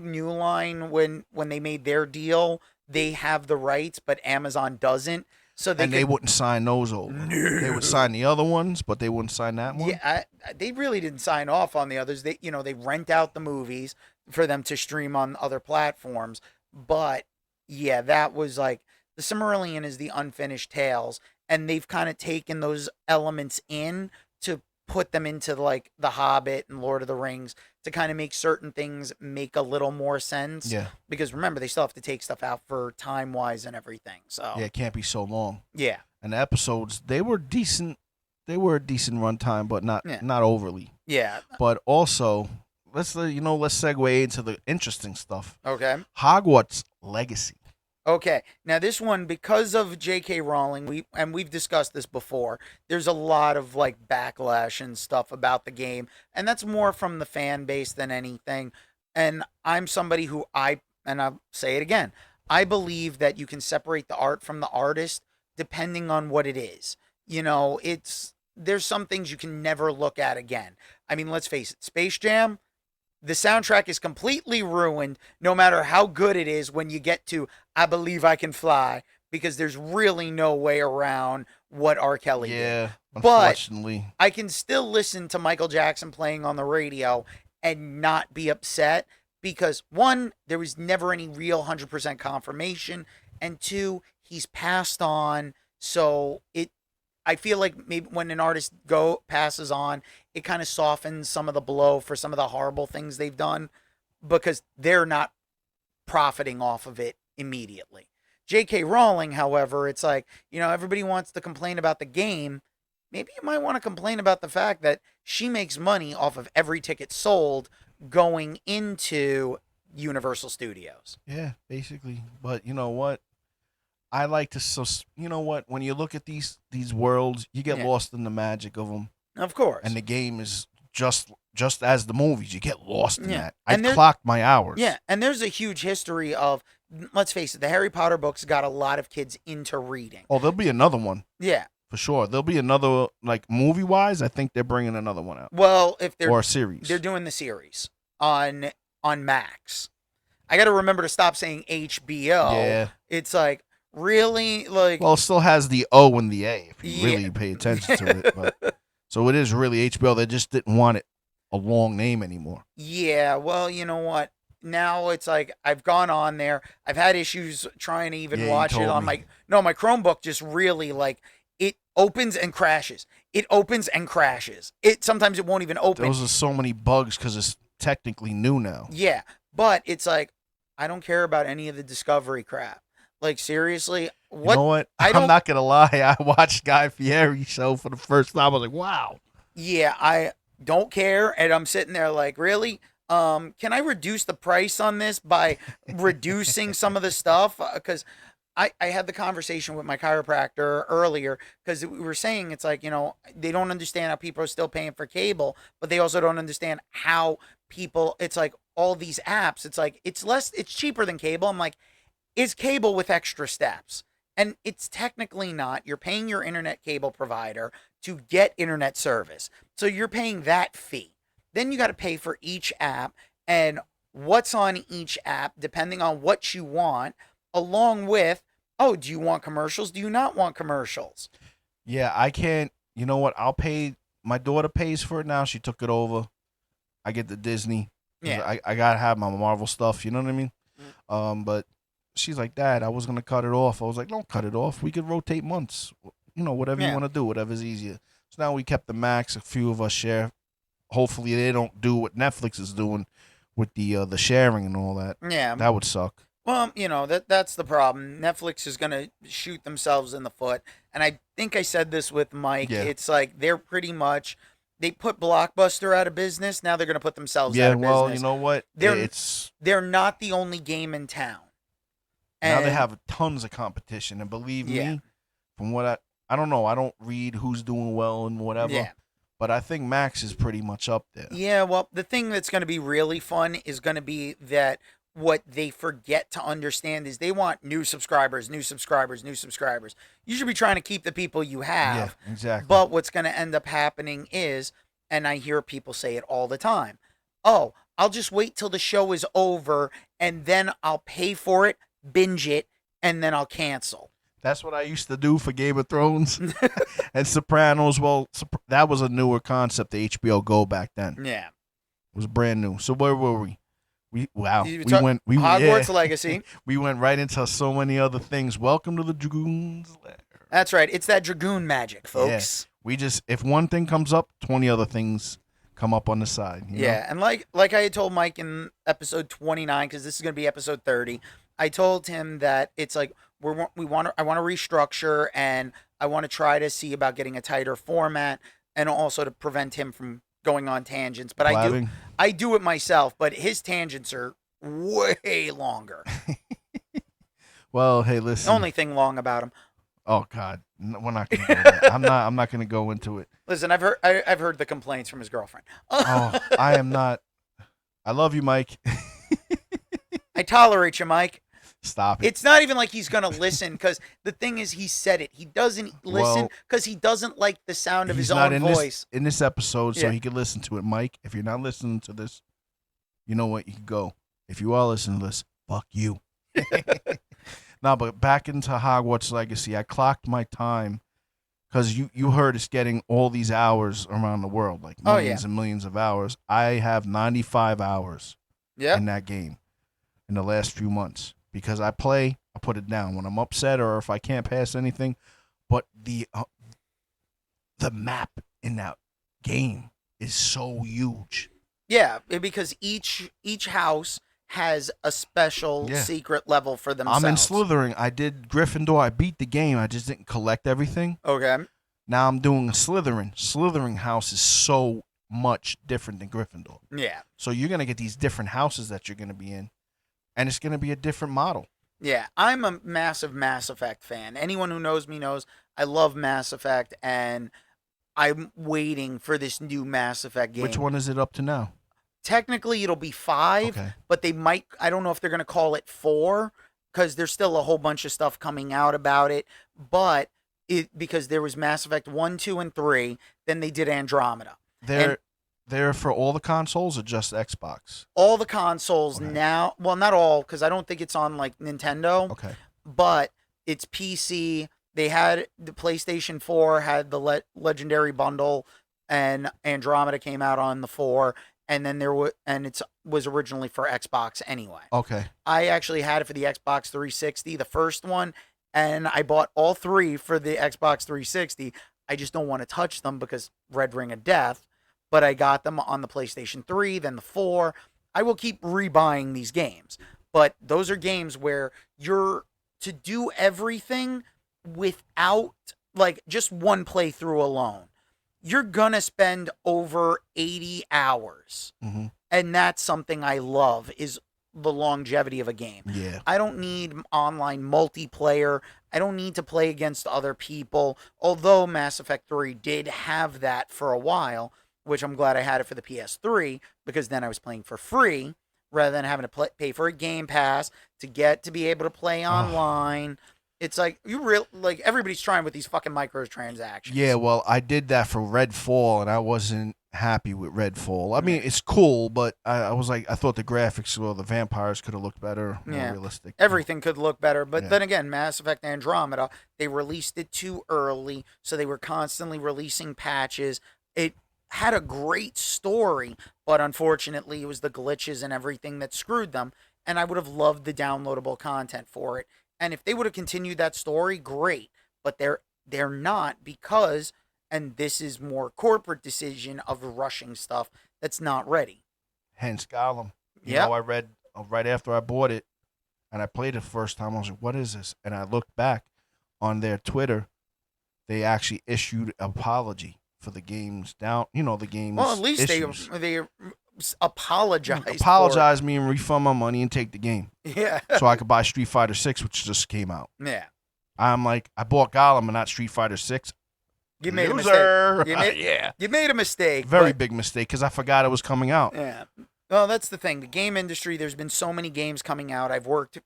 New Line when they made their deal, they have the rights, but Amazon doesn't. So they wouldn't sign those over. No. They would sign the other ones, but they wouldn't sign that one. Yeah, they really didn't sign off on the others. They rent out the movies for them to stream on other platforms. But yeah, that was like the Silmarillion is the unfinished tales, and they've kind of taken those elements in to put them into like the Hobbit and Lord of the Rings to kind of make certain things make a little more sense. Yeah, Because remember, they still have to take stuff out for time wise and everything. So yeah, it can't be so long. yeah. And the episodes, they were decent. They were a decent runtime, but not Yeah. not overly. Yeah. But also, let's segue into the interesting stuff. Okay. Hogwarts Legacy. Okay, now this one, because of J.K. Rowling, we've discussed this before. There's a lot of like backlash and stuff about the game, and that's more from the fan base than anything. And I'm somebody and I'll say it again, I believe that you can separate the art from the artist depending on what it is. There's some things you can never look at again. I mean, let's face it, Space Jam. The soundtrack is completely ruined no matter how good it is when you get to I Believe I Can Fly, because there's really no way around what R. Kelly did. Yeah, But unfortunately. I can still listen to Michael Jackson playing on the radio and not be upset because, one, there was never any real 100% confirmation, and two, he's passed on, so I feel like maybe when an artist passes on, it kind of softens some of the blow for some of the horrible things they've done because they're not profiting off of it immediately. J.K. Rowling, however, it's like, everybody wants to complain about the game. Maybe you might want to complain about the fact that she makes money off of every ticket sold going into Universal Studios. Yeah, basically. But you know what? I like to you know what? When you look at these worlds, you get Yeah, lost in the magic of them, of and course. the game is just as the movies. You get lost in Yeah, that. I and there, clocked my hours. yeah, and there's a huge history of. Let's face it, the Harry Potter books got a lot of kids into reading. Oh, there'll be another one Yeah. for sure. There'll be another like movie wise. I think they're bringing another one out Well, if or a they're series. doing the series on Max. I got to remember to stop saying HBO. Yeah. It's like really like Well, it still has the O and the A if you yeah. really pay attention to it. But so it is really HBO. They just didn't want it a long name anymore. Yeah, well, you know what? Now it's like I've gone on there. I've had issues trying to even Yeah, you watch it told on me. my no, my Chromebook just really like it opens and crashes. It opens and crashes. It sometimes it won't even open. Those are so many bugs because it's technically new now. Yeah, but it's like I don't care about any of the Discovery crap. Like seriously, You know what what? I I'm don't not gonna lie. I watched Guy Fieri show for the first time. I was like, wow. yeah, I don't care and I'm sitting there like, really? Can I reduce the price on this by reducing some of the stuff cuz I had the conversation with my chiropractor earlier because we were saying it's like, they don't understand how people are still paying for cable, but they also don't understand how people, it's like all these apps, it's like, it's cheaper than cable. I'm like, is cable with extra steps. And it's technically not. You're paying your internet cable provider to get internet service. So you're paying that fee. Then you got to pay for each app and what's on each app, depending on what you want, along with, oh, do you want commercials? Do you not want commercials? Yeah, I can't. You know what? I'll pay. My daughter pays for it now. She took it over. I get the Disney because Yeah. I gotta have my Marvel stuff. You know what I mean? But she's like, Dad, I was gonna cut it off. I was like, don't cut it off. We could rotate months. You know, whatever you Yeah. want to do, whatever's easier. So now we kept the Max. A few of us share. Hopefully they don't do what Netflix is doing with the sharing and all that. Yeah. That would suck. Well, that's the problem. Netflix is going to shoot themselves in the foot. And I think I said this with Mike. Yeah. It's like they're pretty much they put Blockbuster out of business. Now they're going to put themselves out Yeah. of Well, business. you know what? They're It's they're not the only game in town. now they And have tons of competition, and believe yeah. me, from what I don't know, I don't read who's doing well and whatever, Yeah. but I think Max is pretty much up there. Yeah, well, the thing that's going to be really fun is going to be that what they forget to understand is they want new subscribers, new subscribers, new subscribers. You should be trying to keep the people you have. Yeah, exactly. But what's going to end up happening is, and I hear people say it all the time, oh, I'll just wait till the show is over and then I'll pay for it, binge it, and then I'll cancel. That's what I used to do for Game of Thrones and Sopranos. Well, that was a newer concept to HBO Go back then. Yeah. It was brand new. So where were we? We Hogwarts Legacy. We went right into so many other things. Welcome to the Dragoon's Lair. That's right. It's that Dragoon magic, folks. We just if one thing comes up, 20 other things come up on the side. You know? And like I had told Mike in episode 29, because this is going to be episode 30, I told him that it's like I want to restructure and I want to try to see about getting a tighter format and also to prevent him from going on tangents. But Blabbing. I do it myself, but his tangents are way longer. Well, hey, The listen. only thing long about him. Oh God, we're not gonna go there. I'm not gonna go into it. Listen, I've heard the complaints from his girlfriend. Oh, I am not. I love you, Mike. I tolerate you, Mike. Stop it. It's not even like he's gonna listen, because the thing is, he said it. He doesn't listen because he doesn't like the sound of his not own in voice. in this episode, so Yeah. he could listen to it. Mike, if you're not listening to this, you know what? You can go. If you are listening to this, fuck you. No, but back into Hogwarts Legacy, I clocked my time because you heard it's getting all these hours around the world, like millions and millions of hours. I have 95 hours in that game in the last few months because I put it down when I'm upset or if I can't pass anything. But the map in that game is so huge. Yeah, because each house has a special secret level for themselves. I'm in Slytherin. I did Gryffindor. I beat the game. I just didn't collect everything. Okay. Now I'm doing a Slytherin. Slytherin house is so much different than Gryffindor. Yeah. So you're going to get these different houses that you're going to be in, and it's going to be a different model. Yeah, I'm a massive Mass Effect fan. Anyone who knows me knows I love Mass Effect, and I'm waiting for this new Mass Effect Which game. one is it up to now? Technically, it'll be 5, Okay. but they might, I don't know if they're going to call it 4 because there's still a whole bunch of stuff coming out about it. But because there was Mass Effect 1, 2, and 3, then they did Andromeda. And They're they're for all the consoles or just Xbox? all the consoles Okay. now, well, not all, because I don't think it's on like Nintendo, Okay. but it's PC. They had the PlayStation 4 had the legendary bundle, and Andromeda came out on the 4, and then it was originally for Xbox anyway. Okay. I actually had it for the Xbox 360, the first one, and I bought all 3 for the Xbox 360. I just don't want to touch them because Red Ring of Death, but I got them on the PlayStation 3, then the 4. I will keep rebuying these games, but those are games where you're to do everything without like just one playthrough alone. You're going to spend over 80 hours. Mm-hmm. And that's something I love is the longevity of a game. Yeah. I don't need online multiplayer. I don't need to play against other people. Although Mass Effect 3 did have that for a while, which I'm glad I had it for the PS3 because then I was playing for free rather than having to pay for a Game Pass to get to be able to play Oh. online. It's like like everybody's trying with these fucking microtransactions. Yeah, well, I did that for Redfall, and I wasn't happy with Redfall. I Yeah. mean, it's cool, but I was like, I thought the graphics or the vampires could have looked better, more Yeah. realistic. Everything could look better, but Yeah. then again, Mass Effect Andromeda, they released it too early, so they were constantly releasing patches. It had a great story, but unfortunately, it was the glitches and everything that screwed them, and I would have loved the downloadable content for it. And if they would have continued that story, great, but they're not because and this is more corporate decision of rushing stuff that's not ready. Hence Gollum. Yep. I read right after I bought it, and I played it the first time. I was like, "What is this?" And I looked back on their Twitter. They actually issued an apology for the game's down. The game's Well, at least issues. they apologized. Apologize me and refund my money and take the game, Yeah. so I could buy Street Fighter 6, which just came out. Yeah. I'm like, I bought Gollum and not Street Fighter 6. You made Loser. a mistake. Yeah. You made a mistake. Very but, big mistake because I forgot it was coming out. Yeah. Well, that's the thing. The game industry, there's been so many games coming out. I've worked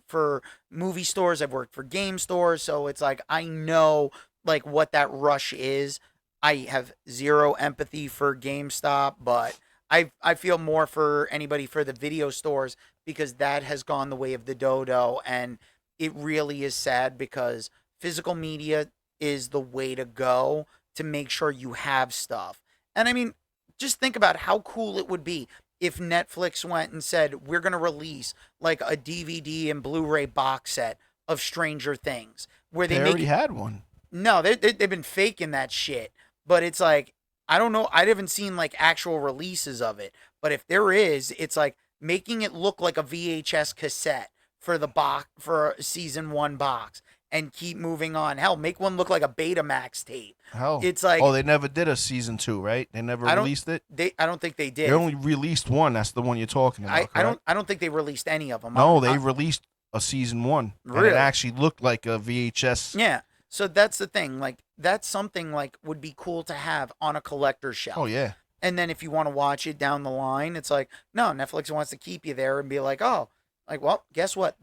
for movie stores, I've worked for game stores, so it's like I know like what that rush is. I have zero empathy for GameStop, but I feel more for anybody for the video stores because that has gone the way of the dodo, and it really is sad because physical media is the way to go to make sure you have stuff. And I mean, just think about how cool it would be if Netflix went and said, we're going to release like a DVD and Blu ray box set of Stranger Things where they They make already had one. no, they've been faking that shit. But it's like, I don't know. I haven't seen like actual releases of it. But if there is, it's like making it look like a VHS cassette for the box for a season 1 box and keep moving on. Hell, make one look like a Betamax tape. Hell. It's like Oh, they never did a season 2, right? They never I don't released it? I don't think they did. They only released one. That's the one you're talking about, I don't think they released any of them. No, they released a season 1. Really? And it actually looked like a VHS. Yeah. So that's the thing. Like that's something like would be cool to have on a collector's shelf. Oh, yeah. And then if you want to watch it down the line, it's like, no, Netflix wants to keep you there and be like, oh, like, well, guess what?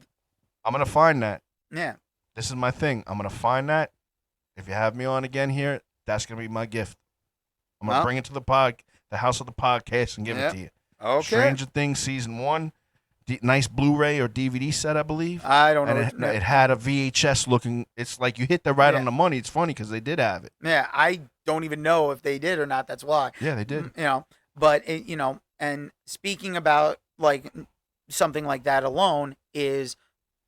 I'm going to find that. Yeah. This is my thing. I'm going to find that. If you have me on again here, that's going to be my gift. I'm going to bring it to the house of the podcast and give it to you. Okay. Stranger Things season 1. Nice Blu-ray or DVD set, I believe. I don't know. And it had a VHS looking. It's like you hit the right on the money. It's funny because they did have it. Yeah, I don't even know if they did or not. That's why. Yeah, they did. But and speaking about like something like that alone is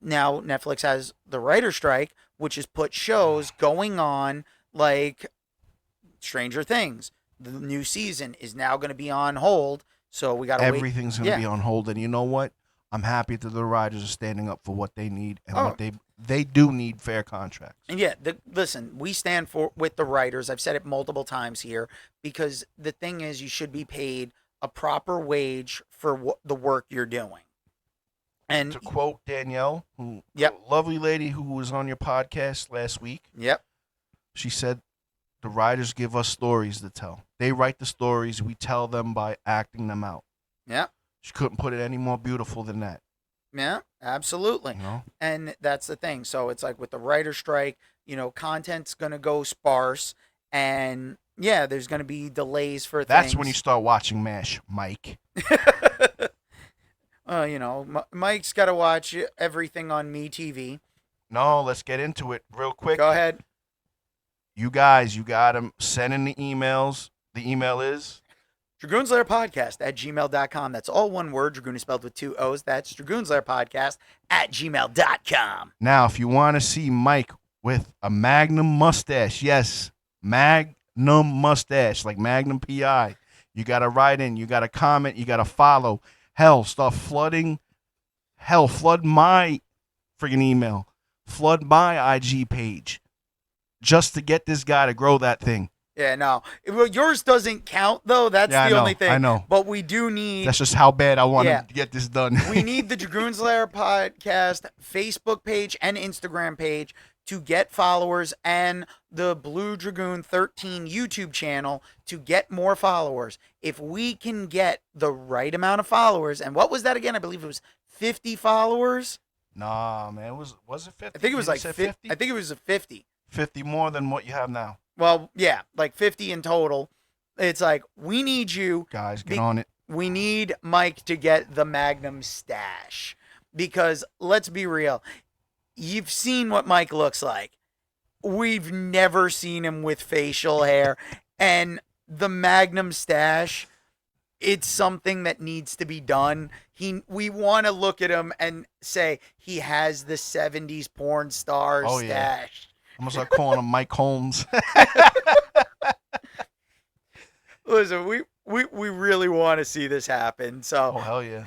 now Netflix has the writer strike, which has put shows going on like Stranger Things. The new season is now going to be on hold, so we got to wait. Everything's going to be on hold, and you know what? I'm happy that the writers are standing up for what they need and what they do need fair contracts. And yeah, listen, we stand with the writers. I've said it multiple times here because the thing is, you should be paid a proper wage for the work you're doing. And To quote Danielle, who yep, a lovely lady who was on your podcast last week, yep, she said the writers give us stories to tell. They write the stories, we tell them by acting them out. yep, She couldn't put it any more beautiful than that. yeah, absolutely. You know? And that's the thing. So it's like with the writer strike, content's gonna go sparse, and yeah, there's gonna be delays for That's things. when you start watching MASH, Mike. Mike's got to watch everything on Me TV. No, let's get into it real quick. Go ahead. You guys, you got them. Send in the emails. The email is DragoonsLairPodcast@gmail.com. That's all one word. Dragoon is spelled with 2 O's. That's DragoonsLairPodcast@gmail.com. now, if you want to see Mike with a Magnum mustache, yes, Magnum mustache, like Magnum PI, you got to write in. You got to comment. You got to follow. Hell, start flooding. Hell, flood my friggin' email. Flood my IG page just to get this guy to grow that thing. Yeah, no. Well, yours doesn't count, though. That's Yeah, the I know, only thing. I know. But we do need... That's just how bad I want Yeah. to get this done. We need the Dragoons Lair Podcast Facebook page and Instagram page to get followers, and the Blue Dragoon 13 YouTube channel to get more followers. If we can get the right amount of followers, and what was that again? I believe it was 50 followers. Nah, man. Was it 50? I think it was Did you like say 50. I think it was a 50. 50 more than what you have now. Well, yeah, like 50 in total. It's like, we need you. Guys, get on it. We need Mike to get the Magnum stash. Because let's be real. You've seen what Mike looks like. We've never seen him with facial hair. And the Magnum stash, it's something that needs to be done. We want to look at him and say he has the 70s porn star stash. Yeah. I'm going to start calling him Mike Holmes. Listen, we really want to see this happen. So Oh, hell yeah.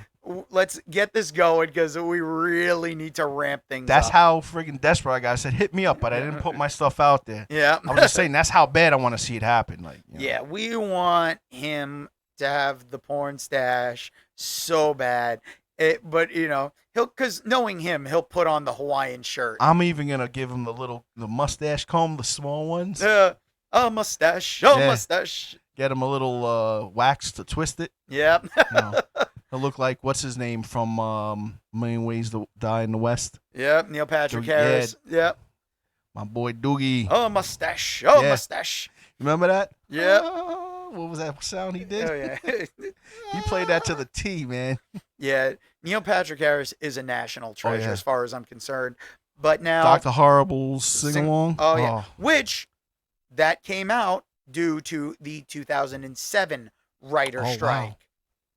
let's get this going because we really need to ramp things That's up. how friggin' desperate I got. I said, hit me up, but I didn't put my stuff out there. Yeah. I was just saying, that's how bad I want to see it happen. Like, Yeah, we want him to have the porn stash so bad. But, because knowing him, he'll put on the Hawaiian shirt. I'm even going to give him the mustache comb, the small ones. Mustache. Yeah. Mustache. Get him a little wax to twist it. Yep. He'll look like, what's his name from Million Ways to Die in the West? Yep. Neil Patrick Doogie, Harris. Yep. My boy Doogie. Mustache. Yeah. Mustache. Remember that? Yep. What was that sound he did? Oh, yeah. He played that to the T, man. Yeah. Neil Patrick Harris is a national treasure yeah. as far as I'm concerned. But now... Dr. Horrible's sing-along. Oh, yeah. Which, that came out due to the 2007 writer strike. Wow.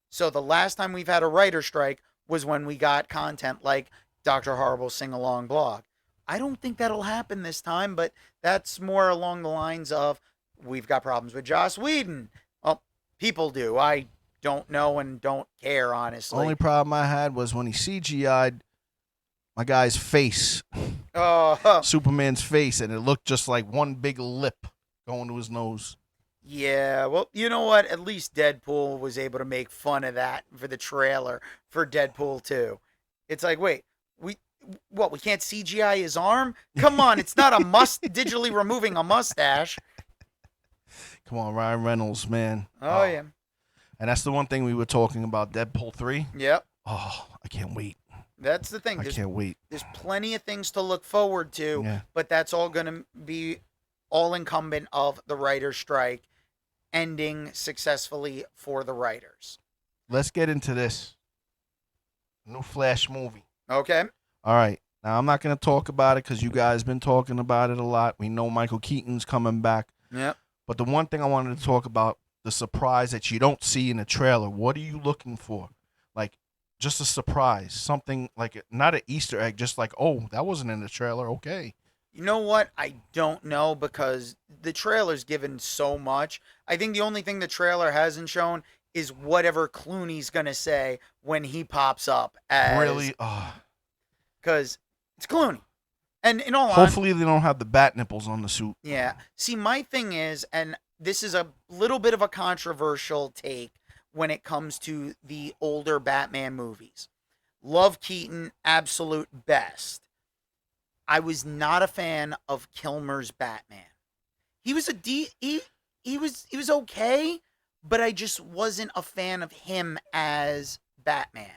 So the last time we've had a writer strike was when we got content like Dr. Horrible's sing-along blog. I don't think that'll happen this time, but that's more along the lines of we've got problems with Joss Whedon. Well, people do. I don't know and don't care, honestly. Only problem I had was when he CGI'd my guy's face, Superman's face, and it looked just like one big lip going to his nose. Yeah, well, you know what? At least Deadpool was able to make fun of that for the trailer for Deadpool 2. It's like, wait, we can't CGI his arm? Come on, it's not a digitally removing a mustache. Come on, Ryan Reynolds, man. Oh, yeah. And that's the one thing we were talking about, Deadpool 3. Yep. Oh, I can't wait. That's the thing. I can't wait. There's plenty of things to look forward to, Yeah. but that's all going to be all incumbent of the writer's strike ending successfully for the writers. Let's get into this new Flash movie. Okay. All right. Now, I'm not going to talk about it because you guys been talking about it a lot. We know Michael Keaton's coming back. Yep. But the one thing I wanted to talk about, the surprise that you don't see in the trailer. What are you looking for? Like, just a surprise. Something like, not an Easter egg, just like, oh, that wasn't in the trailer. Okay. You know what? I don't know because the trailer's given so much. I think the only thing the trailer hasn't shown is whatever Clooney's going to say when he pops up. Really? Because it's Clooney. And in all hopefully they don't have the bat nipples on the suit. Yeah. See, my thing is, and this is a little bit of a controversial take when it comes to the older Batman movies. Love Keaton, absolute best. I was not a fan of Kilmer's Batman. He was a he was okay, but I just wasn't a fan of him as Batman.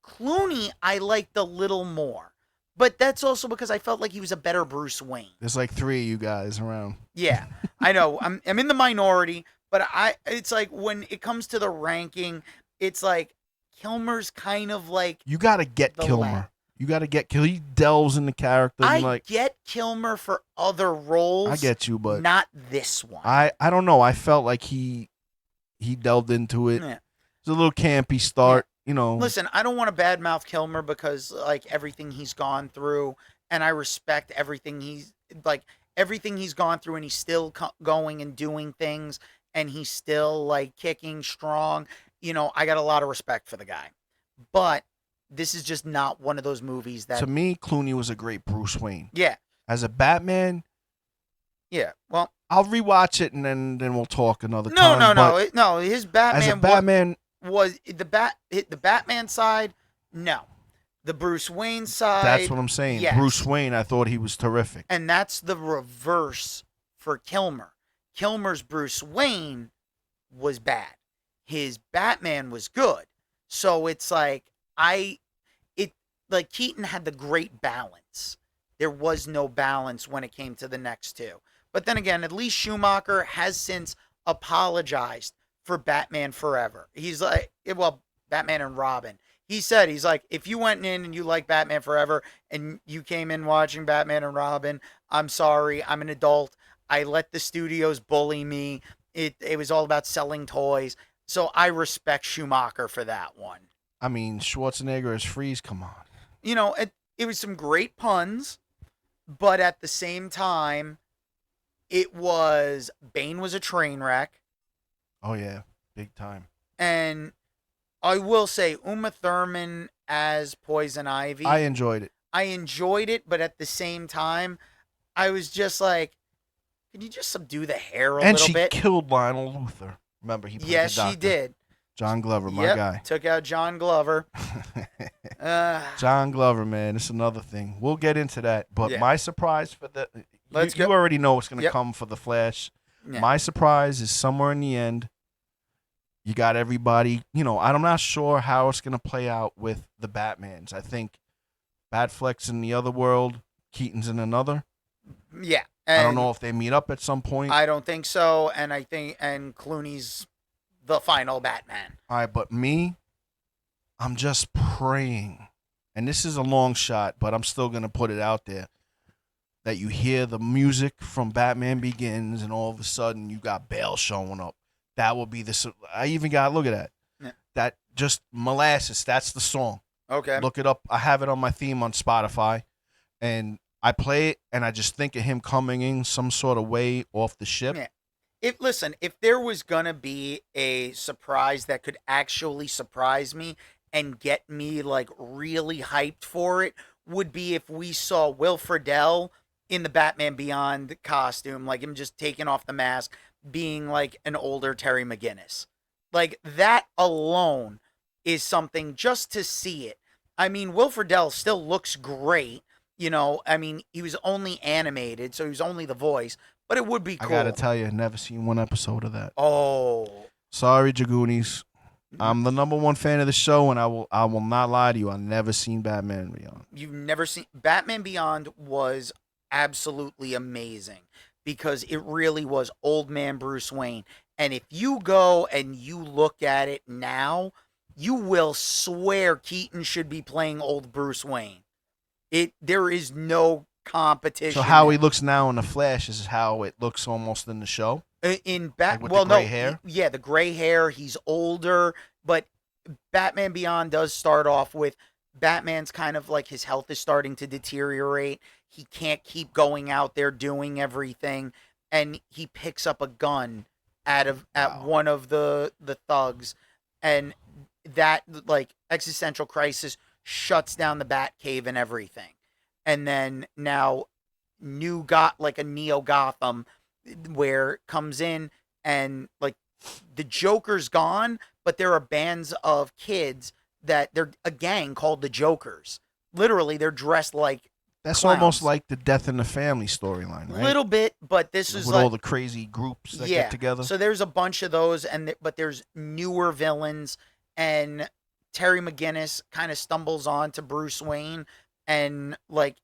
Clooney, I liked a little more, but that's also because I felt like he was a better Bruce Wayne. There's like three of you guys around. Yeah, I know. I'm in the minority, but it's like when it comes to the ranking, it's like Kilmer's kind of like You gotta get the last. Kilmer. You gotta get Kilmer. He delves into character. And I like, get Kilmer for other roles. I get you, but not this one. I don't know. I felt like he delved into it. Yeah. It's a little campy start, you know. Listen, I don't want to badmouth Kilmer because like everything he's gone through, and I respect everything he's gone through, and he's still going and doing things, and he's still like kicking strong. I got a lot of respect for the guy, but this is just not one of those movies that. To me, Clooney was a great Bruce Wayne. Yeah. As a Batman, Yeah. Well, I'll rewatch it and then we'll talk another no, time. no. His Batman. As a Batman, was the Batman side? No. The Bruce Wayne side. that's what I'm saying. Yes. Bruce Wayne, I thought he was terrific. And that's the reverse for Kilmer. Kilmer's Bruce Wayne was bad. His Batman was good. So it's like Keaton had the great balance. There was no balance when it came to the next two. But then again, at least Schumacher has since apologized for Batman Forever. He's like, well, Batman and Robin. He's like, if you went in and you like Batman Forever and you came in watching Batman and Robin, I'm sorry, I'm an adult. I let the studios bully me. It was all about selling toys. So I respect Schumacher for that one. I mean, Schwarzenegger as Freeze, come on. It was some great puns, but at the same time, Bane was a train wreck. Oh, yeah, big time. And I will say, Uma Thurman as Poison Ivy. I enjoyed it. But at the same time, I was just like, can you just subdue the hair a and little bit? And she killed Lionel Luthor. Remember, he played the doctor. Yes, she did. John Glover, my guy. Took out John Glover. John Glover, man, it's another thing. We'll get into that. But my surprise for the you already know what's going to come for the Flash. Yeah. My surprise is somewhere in the end. You got everybody. I'm not sure how it's going to play out with the Batmans. I think Batfleck's in the other world, Keaton's in another. Yeah. I don't know if they meet up at some point. I don't think so, and Clooney's the final Batman. All right, but I'm just praying, and this is a long shot, but I'm still going to put it out there, that you hear the music from Batman Begins, and all of a sudden you got Bale showing up. That will be I even got, look at that. Yeah. That just Molasses, that's the song. Okay. Look it up. I have it on my theme on Spotify, and I play it, and I just think of him coming in some sort of way off the ship. Yeah. If there was going to be a surprise that could actually surprise me and get me like really hyped for it, would be if we saw Will Friedle in the Batman Beyond costume, like him just taking off the mask, being like an older Terry McGinnis. Like that alone is something just to see it. I mean, Will Friedle still looks great. He was only animated, so he was only the voice, but it would be cool. I gotta tell you, never seen one episode of that. Oh. Sorry, Jagoonies. I'm the number one fan of the show, and I will not lie to you. I've never seen Batman Beyond. You've never seen Batman Beyond was absolutely amazing because it really was old man Bruce Wayne. And if you go and you look at it now, you will swear Keaton should be playing old Bruce Wayne. There is no competition. So how he looks now in the Flash is how it looks almost in the show. In Bat, like well, the gray no, hair? Yeah, the gray hair. He's older, but Batman Beyond does start off with Batman's kind of like his health is starting to deteriorate. He can't keep going out there doing everything, and he picks up a gun at one of the thugs, and that like existential crisis shuts down the Batcave and everything. And then now like a Neo Gotham where it comes in and like the Joker's gone, but there are bands of kids that they're a gang called the Jokers. Literally, they're dressed like That's almost clowns. like the Death in the Family storyline, right? Little bit, but this is With like all the crazy groups that get yeah. together. So there's a bunch of those, but there's newer villains, and Terry McGinnis kind of stumbles on to Bruce Wayne, and like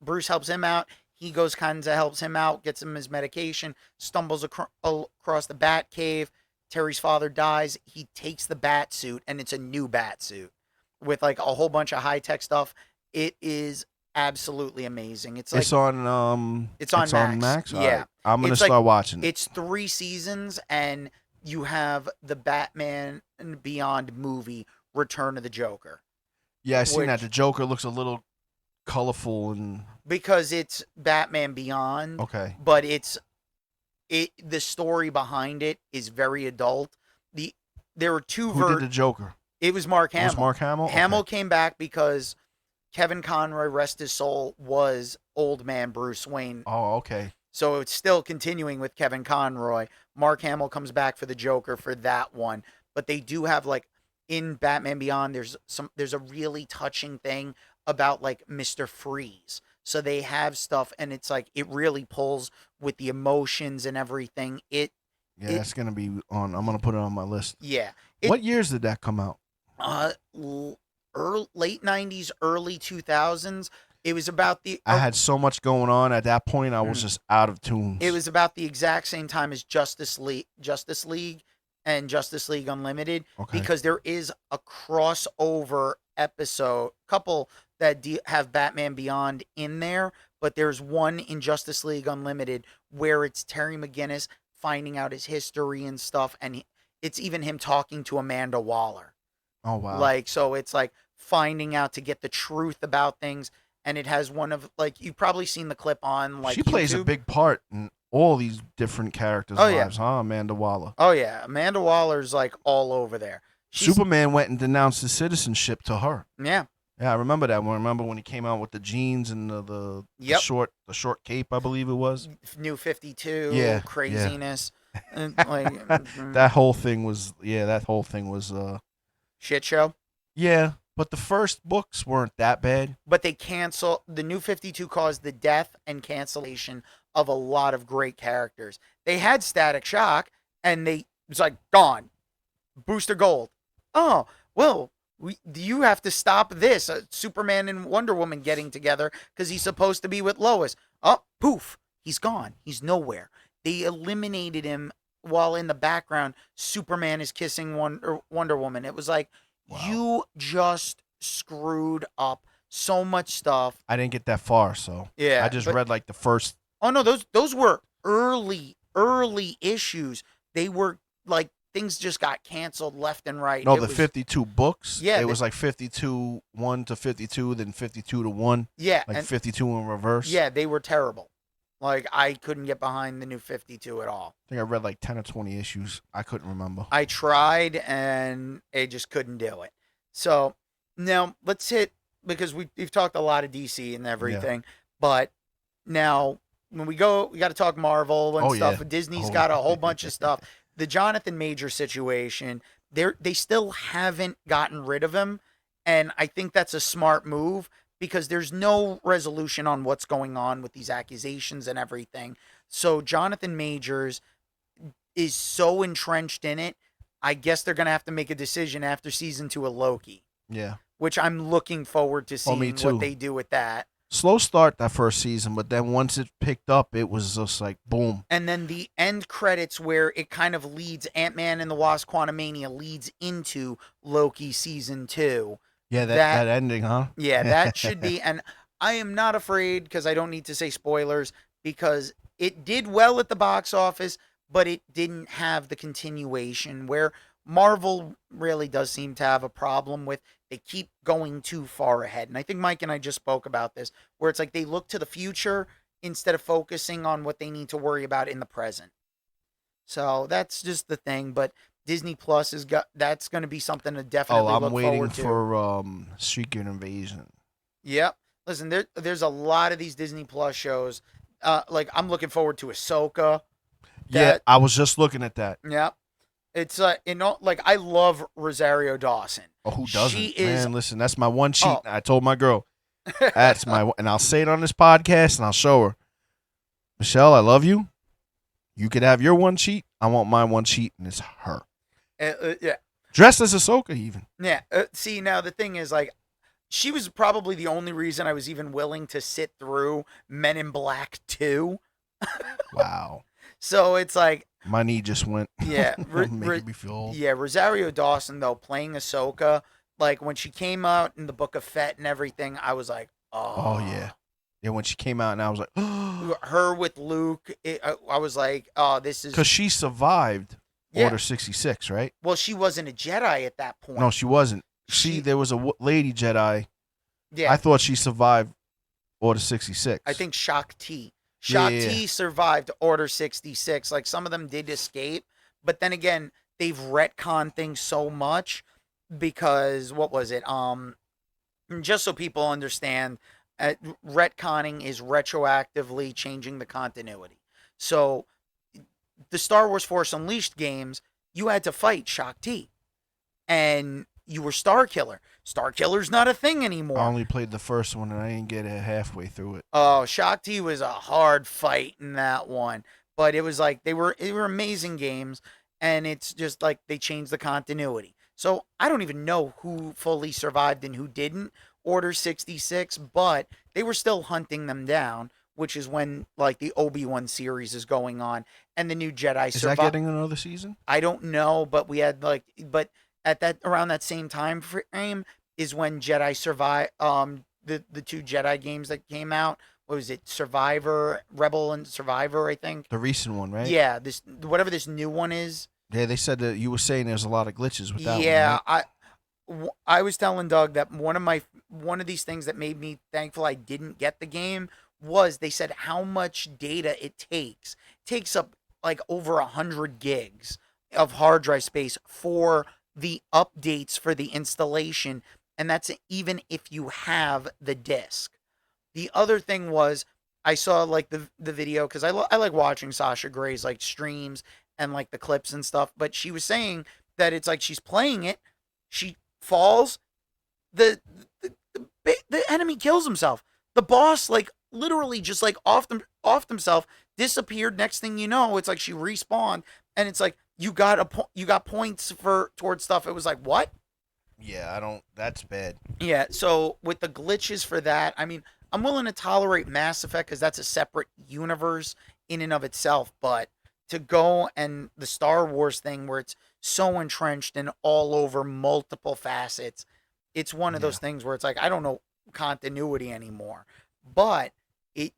Bruce helps him out. He goes kind of helps him out, gets him his medication, stumbles across the Bat Cave. Terry's father dies. He takes the bat suit, and it's a new bat suit with like a whole bunch of high tech stuff. It is absolutely amazing. It's like it's on it's on Max. Max. All Yeah. right, I'm gonna It's like start watching it. it's 3 seasons, and you have the Batman and Beyond movie, Return of the Joker, Yeah, I seen that. which The Joker looks a little colorful and because it's Batman Beyond, okay. but the story behind it is very adult. The There were two Who did the Joker? it was Mark It was Hamill. Mark Hamill. Hamill Okay. came back because Kevin Conroy, rest his soul, was old man Bruce Wayne. Oh, okay. So it's still continuing with Kevin Conroy. Mark Hamill comes back for the Joker for that one. But they do have like in Batman Beyond, there's a really touching thing about like Mr. Freeze. So they have stuff, and it's like it really pulls with the emotions and everything. Yeah, It that's gonna be on. I'm gonna put it on my list. yeah. What years did that come out? Uh Late 90s, early 2000s. It was about the I had so much going on at that point. I was just out of tunes. it was about the exact same time as Justice League and Justice League Unlimited, okay. because there is a crossover episode, couple that have Batman Beyond in there, but there's one in Justice League Unlimited where it's Terry McGinnis finding out his history and stuff, and it's even him talking to Amanda Waller. Oh wow. Like, so it's like finding out to get the truth about things. And it has one of, like, you've probably seen the clip on like she plays a YouTube. big part in all these different characters' Oh, yeah. lives, huh? Amanda Waller. Oh yeah, Amanda Waller's like all over there. Superman went and denounced his citizenship to her. Yeah. Yeah, I remember that one. I remember when he came out with the jeans and the Yep. short cape, I believe it was. New 52. Yeah, Craziness. And, like That whole thing was shit show. yeah, but the first books weren't that bad. But the New 52 caused the death and cancellation of a lot of great characters. They had Static Shock, and it's like gone. Booster Gold. Oh well, you have to stop this. Superman and Wonder Woman getting together because he's supposed to be with Lois. Oh, poof, he's gone. He's nowhere. They eliminated him while in the background Superman is kissing Wonder Woman. It was like, Wow. you just screwed up so much stuff. I didn't get that far, so Yeah, I just read like the first. Oh no, those were early issues. They were like things just got canceled left and right. No, It the was- 52 books. Yeah, it was like 52 1 to 52, then 52 to 1, Yeah, like and 52 in reverse. yeah, they were terrible. Like, I couldn't get behind the New 52 at all. I think I read like 10 or 20 issues. I couldn't remember. I tried, and I just couldn't do it. So now let's hit, because we've talked a lot of DC and everything, but now when we got to talk Marvel and Oh, stuff. yeah. Disney's Oh, got a yeah. whole bunch of stuff. The Jonathan Major situation, they still haven't gotten rid of him, and I think that's a smart move because there's no resolution on what's going on with these accusations and everything. So Jonathan Majors is so entrenched in it. I guess they're gonna have to make a decision after season 2 of Loki, Yeah. which I'm looking forward to Oh, me seeing too. what they do with that. Slow start that first season, but then once it picked up, it was just like boom. And then the end credits where it kind of leads, Ant-Man and the Wasp: Quantumania leads into Loki season 2. Yeah, that ending, huh? Yeah, that should be. And I am not afraid, because I don't need to say spoilers, because it did well at the box office, but it didn't have the continuation where Marvel really does seem to have a problem with. They keep going too far ahead. And I think Mike and I just spoke about this, where it's like they look to the future instead of focusing on what they need to worry about in the present. So that's just the thing. But Disney Plus that's going to be something to definitely I'm look waiting forward to. for Secret Invasion. Yep. Listen, there's a lot of these Disney Plus shows. Like, I'm looking forward to Ahsoka. Yeah, I was just looking at that. Yep. It's like I love Rosario Dawson. Oh, who She doesn't? is Man, listen, that's my one cheat. oh I told my girl, that's my, and I'll say it on this podcast and I'll show her. Michelle, I love you. You could have your one cheat. I want my one cheat, and it's her. yeah. Dressed as Ahsoka, even. Yeah. See, now the thing is, like, she was probably the only reason I was even willing to sit through Men in Black 2. Wow. So it's like, My knee just went. yeah, Making me feel old. yeah, Rosario Dawson though playing Ahsoka, like when she came out in the Book of Fett and everything, I was like, oh, Oh, yeah. Yeah, when she came out, and I was like, her with Luke, I was like, oh, this is because she survived yeah. Order 66, right? Well, she wasn't a Jedi at that point. No, she wasn't. There was a lady Jedi. Yeah, I thought she survived Order 66. I think Shakti. Yeah, Shakti yeah. survived Order 66. Like some of them did escape, but then again, they've retconned things so much because what was it? Just so people understand, retconning is retroactively changing the continuity. So, the Star Wars Force Unleashed games, you had to fight Shakti, and you were Star Killer. Star Killer's not a thing anymore. I only played the first one, and I didn't get it halfway through it. Oh, Shakti was a hard fight in that one, but it was like they were amazing games, and it's just like they changed the continuity. So I don't even know who fully survived and who didn't Order 66, but they were still hunting them down, which is when like the Obi-Wan series is going on and the new Jedi Is that getting another season? I don't know, but we had but at that around that same time frame is when Jedi Survive the two Jedi games that came out. What was it? Survivor, Rebel and Survivor, I think. The recent one, right? Yeah, this whatever this new one is. Yeah, they said that you were saying there's a lot of glitches with that Yeah, one. Right? I was telling Doug that one of these things that made me thankful I didn't get the game was they said how much data it takes. It takes up like over 100 gigs of hard drive space for the updates for the installation, and that's even if you have the disc. The other thing was I saw like the video because I like watching Sasha Gray's like streams and like the clips and stuff, but she was saying that it's like she's playing it, she falls, the enemy kills himself. The boss like literally just like off himself, disappeared. Next thing you know, it's like she respawned, and it's like you got points for towards stuff. It was like what? Yeah, I don't. That's bad. Yeah. So with the glitches for that, I mean, I'm willing to tolerate Mass Effect because that's a separate universe in and of itself, but to go and the Star Wars thing where it's so entrenched and all over multiple facets, it's one of Yeah. those things where it's like I don't know continuity anymore. But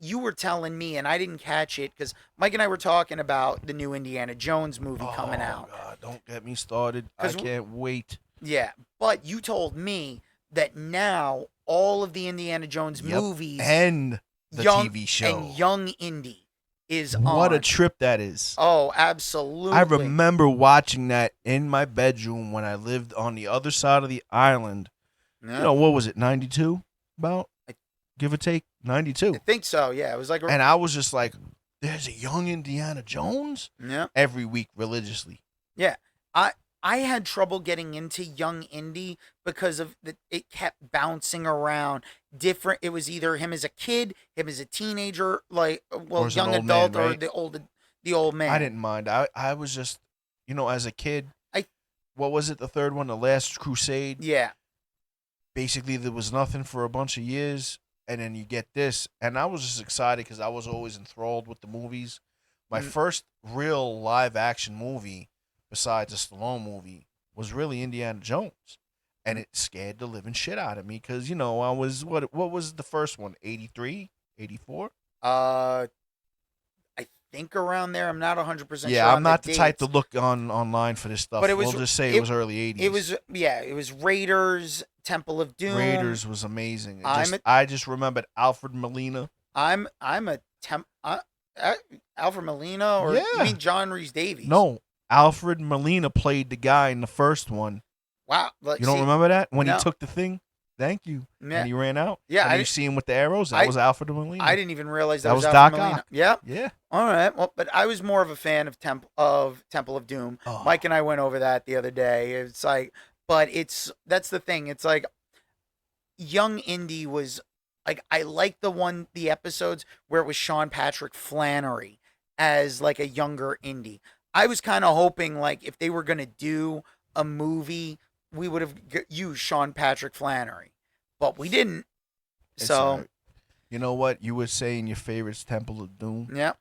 you were telling me, and I didn't catch it because Mike and I were talking about the new Indiana Jones movie coming out. Oh God, don't get me started. I 'Cause can't wait. Yeah, but you told me that now all of the Indiana Jones Yep. movies And the young TV show. and Young Indy is What on. a trip that is. Oh, absolutely. I remember watching that in my bedroom when I lived on the other side of the island. Yeah, You know, what was it, 92? About? I- Give or take? 92. I think so. Yeah, it was like And I was just like, there's a young Indiana Jones? yeah. Every week, religiously. I had trouble getting into Young Indy because of it kept bouncing around different. It was either him as a kid, him as a teenager, like Or as an young old adult, man, or right? the old man. I didn't mind. I was just, as a kid, I- what was it, the third one, The Last Crusade? Yeah, Basically, there was nothing for a bunch of years, and then you get this. And I was just excited because I was always enthralled with the movies. My first real live action movie, besides a Stallone movie, was really Indiana Jones. And it scared the living shit out of me because, I was, what was the first one, 83, 84? I think around there. I'm not 100% Yeah, sure. I'm on not the the type to dates. look online for this stuff. But it was- we'll just say it was early 80s. It was Raiders, Temple of Doom. Raiders was amazing. I just remembered Alfred Molina. I'm a Alfred Molina, or you Yeah. mean John Rhys Davies? No, Alfred Molina played the guy in the first one. Wow. Like, You don't see, remember that? When no. he took the thing? Thank you. Yeah. And he ran out. Yeah, And I, you see him with the arrows. That I was Alfred Molina. I didn't even realize that That was was Alfred Doc Molina. Ock. Yep. Yeah. All right. Well, but I was more of a fan of Temple of Doom. Oh, Mike and I went over that the other day. It's like, but that's the thing. It's like Young Indy was like I like the episodes where it was Sean Patrick Flannery as like a younger Indy. I was kind of hoping like if they were gonna do a movie, we would have used Sean Patrick Flannery, but we didn't. it's all So right. You know what? You were saying your favorite's Temple of Doom. yeah,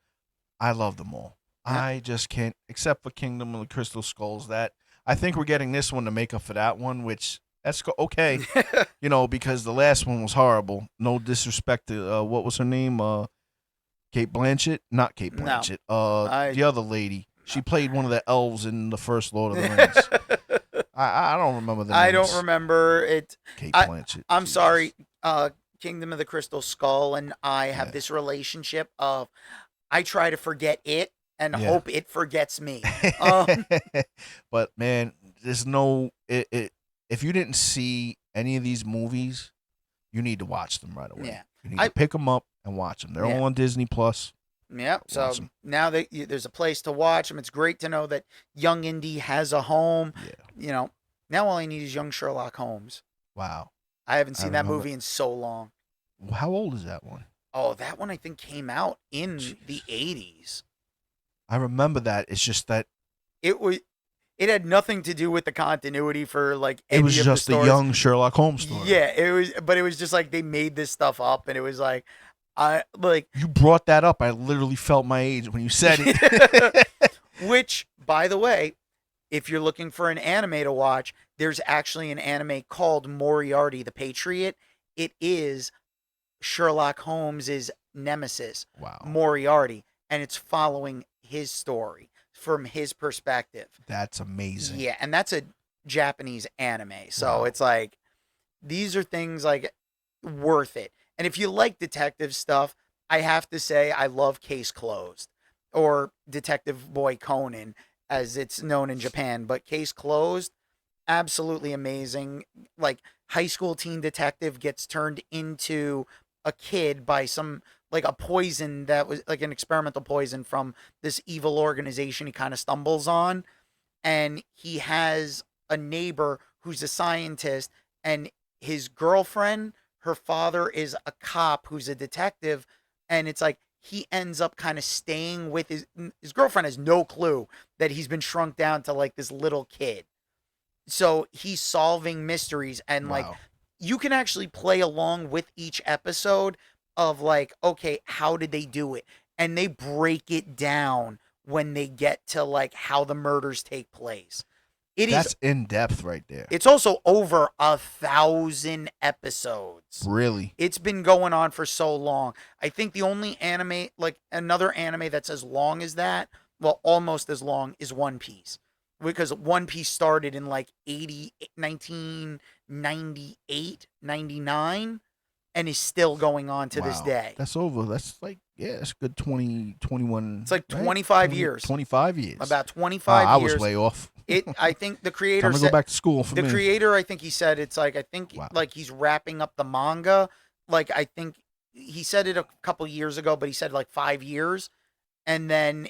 I love them all. yeah. I just can't, except for Kingdom of the Crystal Skulls. That I think we're getting this one to make up for that one, which okay. Because the last one was horrible. No disrespect to what was her name? Kate Blanchett, not Kate No, Blanchett. I The other lady. She played one of the elves in the first Lord of the Rings. I don't remember the names. I don't remember it. Kate I Blanchett. I'm Jesus. sorry. Kingdom of the Crystal Skull and I have Yeah. this relationship of I try to forget it and Yeah. hope it forgets me. Um, But man, there's no if you didn't see any of these movies, you need to watch them right away. Yeah. You need I- to pick them up and watch them. They're Yeah. all on Disney Plus. yeah. So Awesome. now that there's a place to watch them, it's great to know that Young Indy has a home. Yeah. Now all I need is Young Sherlock Holmes. Wow. I haven't seen that remember- movie in so long. How old is that one? Oh, that one I think came out in Jeez. the 80s. I remember that. It's just that It had nothing to do with the continuity for like it any was of just the a stories. young Sherlock Holmes story. Yeah, it was just like they made this stuff up, and it was like, I like, You brought that up. I literally felt my age when you said it. which, by the way, if you're looking for an anime to watch, there's actually an anime called Moriarty the Patriot. It is Sherlock Holmes's nemesis, Wow. Moriarty, and it's following his story from his perspective. That's amazing. Yeah, and that's a Japanese anime. So Wow. it's like these are things like worth it. And if you like detective stuff, I have to say I love Case Closed or Detective Boy Conan as it's known in Japan, but Case Closed absolutely amazing. Like high school teen detective gets turned into a kid by some like a poison that was like an experimental poison from this evil organization he kind of stumbles on, and he has a neighbor who's a scientist, and his girlfriend, her father is a cop who's a detective, and it's like he ends up kind of staying with his girlfriend has no clue that he's been shrunk down to like this little kid. So he's solving mysteries, and like Wow. you can actually play along with each episode of like, okay, how did they do it? And they break it down when they get to like how the murders take place. That's in depth right there. It's also over 1,000 episodes. Really? It's been going on for so long. I think the only anime, like another anime that's as long as that, well, almost as long, is One Piece. Because One Piece started in like 1998, 99, and is still going on to this Wow. day. That's over. That's like, yeah, that's a good 20, 21. It's like right? 25 years. 25 years. About 25 I years. was way off. I think the creator Time to go said, back to school for the me. creator, I think he said it's like, I think Wow. like he's wrapping up the manga. Like I think he said it a couple years ago, but he said like 5 years, and then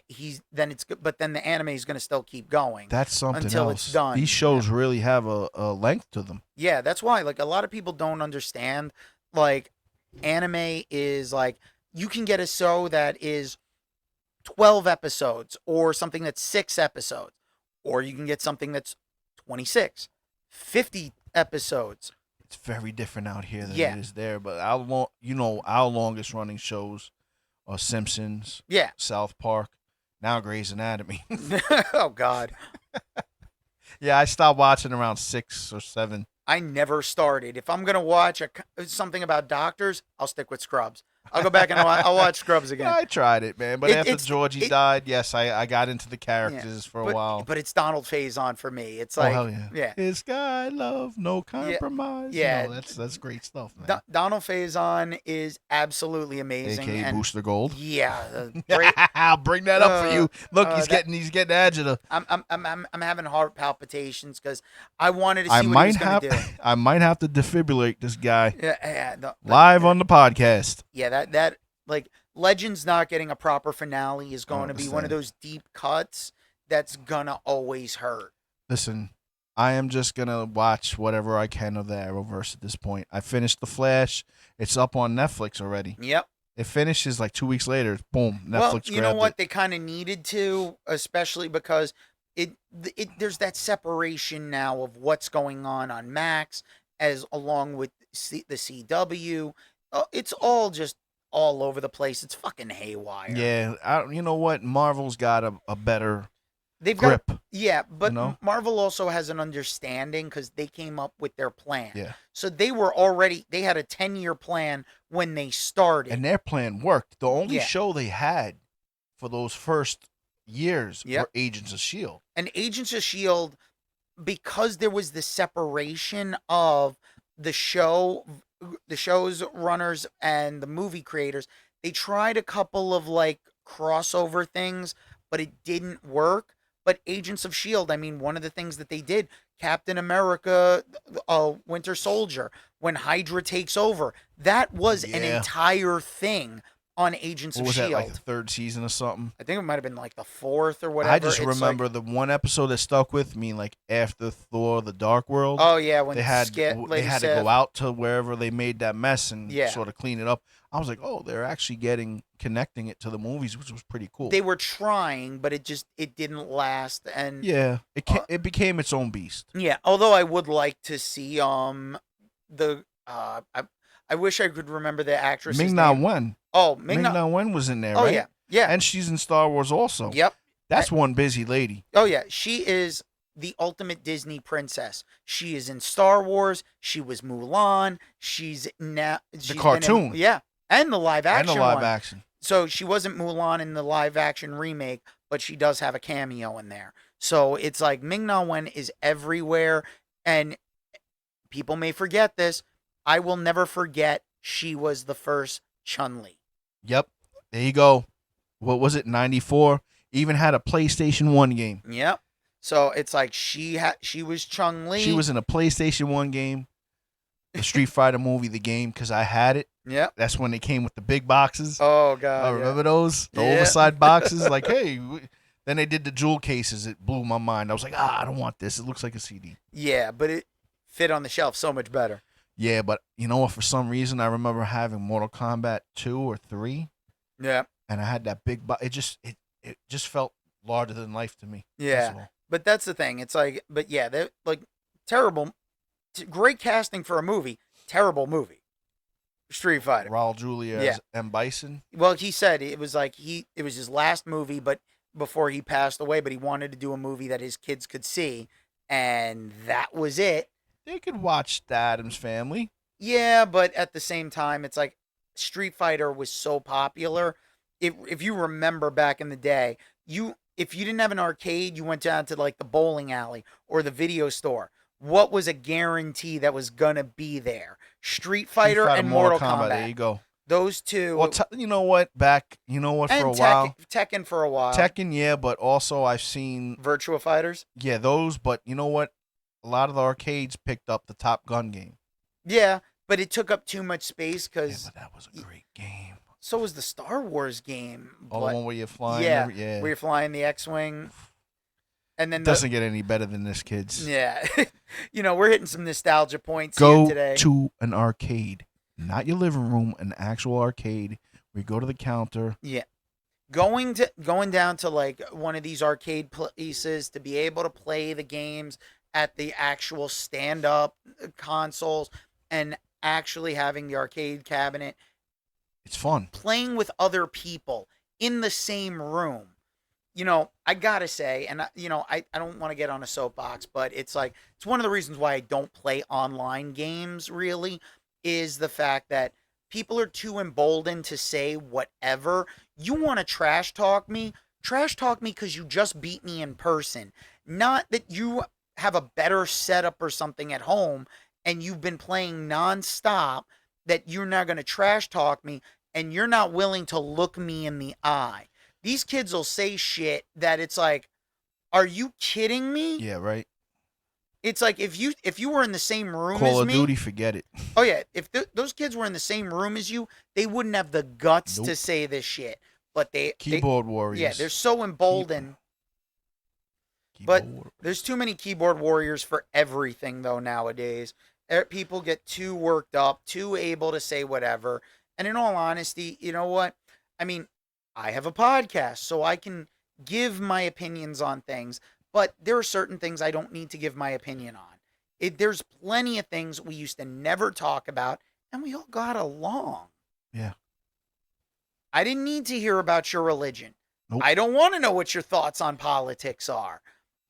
but then the anime is going to still keep going. That's something until else. it's done. These shows really have a length to them. Yeah, that's why like a lot of people don't understand like anime is like you can get a show that is 12 episodes or something that's 6 episodes, or you can get something that's 26, 50 episodes. It's very different out here than Yeah. it is there. But our longest running shows are Simpsons, Yeah. South Park, now Grey's Anatomy. Oh God. Yeah, I stopped watching around 6 or 7. I never started. If I'm gonna watch something about doctors, I'll stick with Scrubs. I'll go back and I'll watch Scrubs again. I tried it, man, but It, after it's Georgie it died, yes, I got into the yeah, characters for a while. but it's Donald Faison for me. It's Oh like hell yeah! yeah, It's guy love, no yeah, compromise. yeah. No, that's great stuff, man. Donald Faison is absolutely amazing, AKA and Booster Gold. yeah, great. I'll bring that up for you. Look, he's That getting agita. I'm having heart palpitations because I wanted to I see what he was might going have to do. I might have to defibrillate this guy Yeah, live on the podcast. yeah, that like Legends not getting a proper finale is I don't going to be one of understand. those deep cuts that's gonna always hurt. Listen, I am just gonna watch whatever I can of the Arrowverse at this point. I finished The Flash. It's up on Netflix already. Yep. It finishes like 2 weeks later. Boom, Netflix Well, you know grabbed what? it. They kind of needed to, especially because it there's that separation now of what's going on Max as along with the CW. It's all just all over the place. It's fucking haywire. Yeah, you know what? Marvel's got a better They've got grip. yeah, but you know? Marvel also has an understanding because they came up with their plan. Yeah, So they had a 10-year plan when they started. and their plan worked. The only Yeah. show they had for those first years Yep. were Agents of Shield. And Agents of Shield, because there was the separation of the show's runners and the movie creators, they tried a couple of like crossover things, but it didn't work. But Agents of Shield, I mean, one of the things that they did, Captain America, Winter Soldier, when Hydra takes over, that was an Yeah. entire thing on Agents What of was that, like Shield. the third season or something? I think it might have been like the fourth or whatever. I just It's remember like, the one episode that stuck with me, like after Thor: The Dark World. oh yeah, when they had Skit, they Lady had to Sif, go out to wherever they made that mess and Yeah. sort of clean it up. I was like, oh, they're actually connecting it to the movies, which was pretty cool. they were trying, but it didn't last. And yeah, Uh, it became its own beast. yeah, although I would like to see the I wish I could remember the actress. Ming Na Wen. Oh, Ming Ming-Na. Na Wen was in there, Oh right? yeah, yeah. And she's in Star Wars also. Yep. That's one busy lady. Oh yeah, she is the ultimate Disney princess. She is in Star Wars. She was Mulan. She's now The cartoon. yeah, and the live And action the live one. action. So she wasn't Mulan in the live action remake, but she does have a cameo in there. So it's like Ming Na Wen is everywhere, and people may forget this. I will never forget she was the first Chun-Li. Yep. There you go. What was it? 94. Even had a PlayStation 1 game. Yep. So it's like she was Chun-Li. She was in a PlayStation 1 game, the Street Fighter movie, the game, because I had it. Yep. That's when they came with the big boxes. Oh god. I yeah. remember those? The Yeah. oversized boxes. Like, hey. Then they did the jewel cases. It blew my mind. I was like, I don't want this. It looks like a CD. Yeah, but it fit on the shelf so much better. Yeah, but you know what? For some reason, I remember having Mortal Kombat 2 or 3, Yeah. and I had that big box. It just felt larger than life to me. That's Yeah. all. But that's the thing. It's like, but yeah, they're like terrible. Great casting for a movie. Terrible movie. Street Fighter. Raul Julia Yeah. as M. Bison. Well, he said it was like it was his last movie, but before he passed away, but he wanted to do a movie that his kids could see, and that was it. They could watch the Addams Family. Yeah, but at the same time, it's like Street Fighter was so popular. If you remember back in the day, if you didn't have an arcade, you went down to like the bowling alley or the video store. What was a guarantee that was gonna be there? Street Fighter and Mortal Kombat. There you go. Those two. Well, you know what? For and a while. Tekken for a while. Tekken, yeah, but also I've seen, Virtua Fighters. yeah, those. But you know what? A lot of the arcades picked up the Top Gun game. Yeah, but it took up too much space Yeah, because but that was a great game. so was the Star Wars game. Oh, but- the one where you're flying. yeah, yeah. where you're flying the X-wing, and then It doesn't get any better than this, kids. yeah, we're hitting some nostalgia points Go here today. to an arcade, not your living room, an actual arcade. We go to the counter. Yeah, going down to like one of these arcade places to be able to play the games at the actual stand-up consoles and actually having the arcade cabinet, It's fun. playing with other people in the same room. I gotta say, and I don't want to get on a soapbox, but it's like, it's one of the reasons why I don't play online games really, is the fact that people are too emboldened to say whatever. You want to trash talk me? Trash talk me because you just beat me in person. Not that you have a better setup or something at home and you've been playing nonstop, that you're not going to trash talk me and you're not willing to look me in the eye. These kids will say shit that it's like, are you kidding me? Yeah, right. It's like if you were in the same room Call as of me. Duty, forget it. Oh yeah, if those kids were in the same room as you, they wouldn't have the guts to Nope. say this shit. But they Keyboard yeah, warriors. they're so emboldened. Keyboard But warriors. there's too many keyboard warriors for everything though nowadays. People get too worked up, too able to say whatever. And in all honesty, you know what? I mean, I have a podcast, so I can give my opinions on things, but there are certain things I don't need to give my opinion on. There's plenty of things we used to never talk about, and we all got along. Yeah. I didn't need to hear about your religion. Nope. I don't want to know what your thoughts on politics are.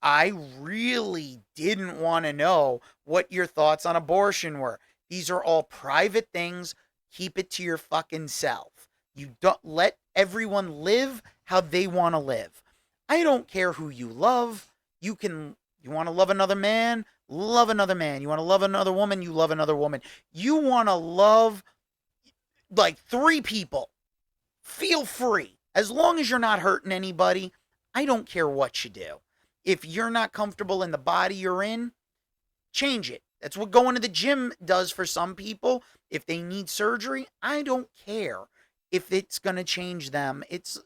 I really didn't want to know what your thoughts on abortion were. These are all private things. Keep it to your fucking self. You don't let everyone live how they want to live. I don't care who you love. You want to love another man? Love another man. You want to love another woman? You love another woman. You want to love like 3 people? Feel free. As long as you're not hurting anybody, I don't care what you do. If you're not comfortable in the body you're in, change it. That's what going to the gym does for some people. If they need surgery, I don't care if it's going to change them. It's,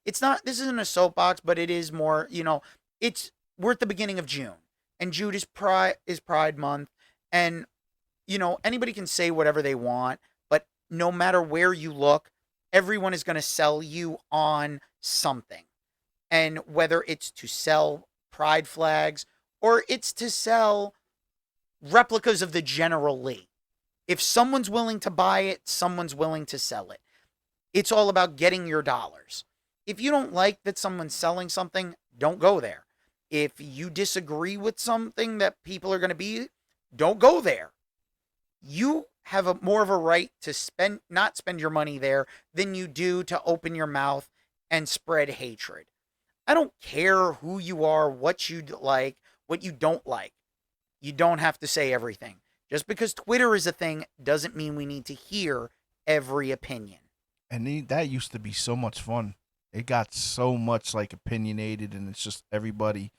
it's not, this isn't a soapbox, but it is more, we're at the beginning of June, and June is Pride Month. And, anybody can say whatever they want, but no matter where you look, everyone is going to sell you on something. And whether it's to sell pride flags or it's to sell replicas of the General Lee. If someone's willing to buy it, someone's willing to sell it. It's all about getting your dollars. If you don't like that someone's selling something, don't go there. If you disagree with something that people are going to be, don't go there. You have more of a right to not spend your money there than you do to open your mouth and spread hatred. I don't care who you are, what you like, what you don't like. You don't have to say everything. Just because Twitter is a thing doesn't mean we need to hear every opinion. And that used to be so much fun. It got so much like opinionated, and it's just everybody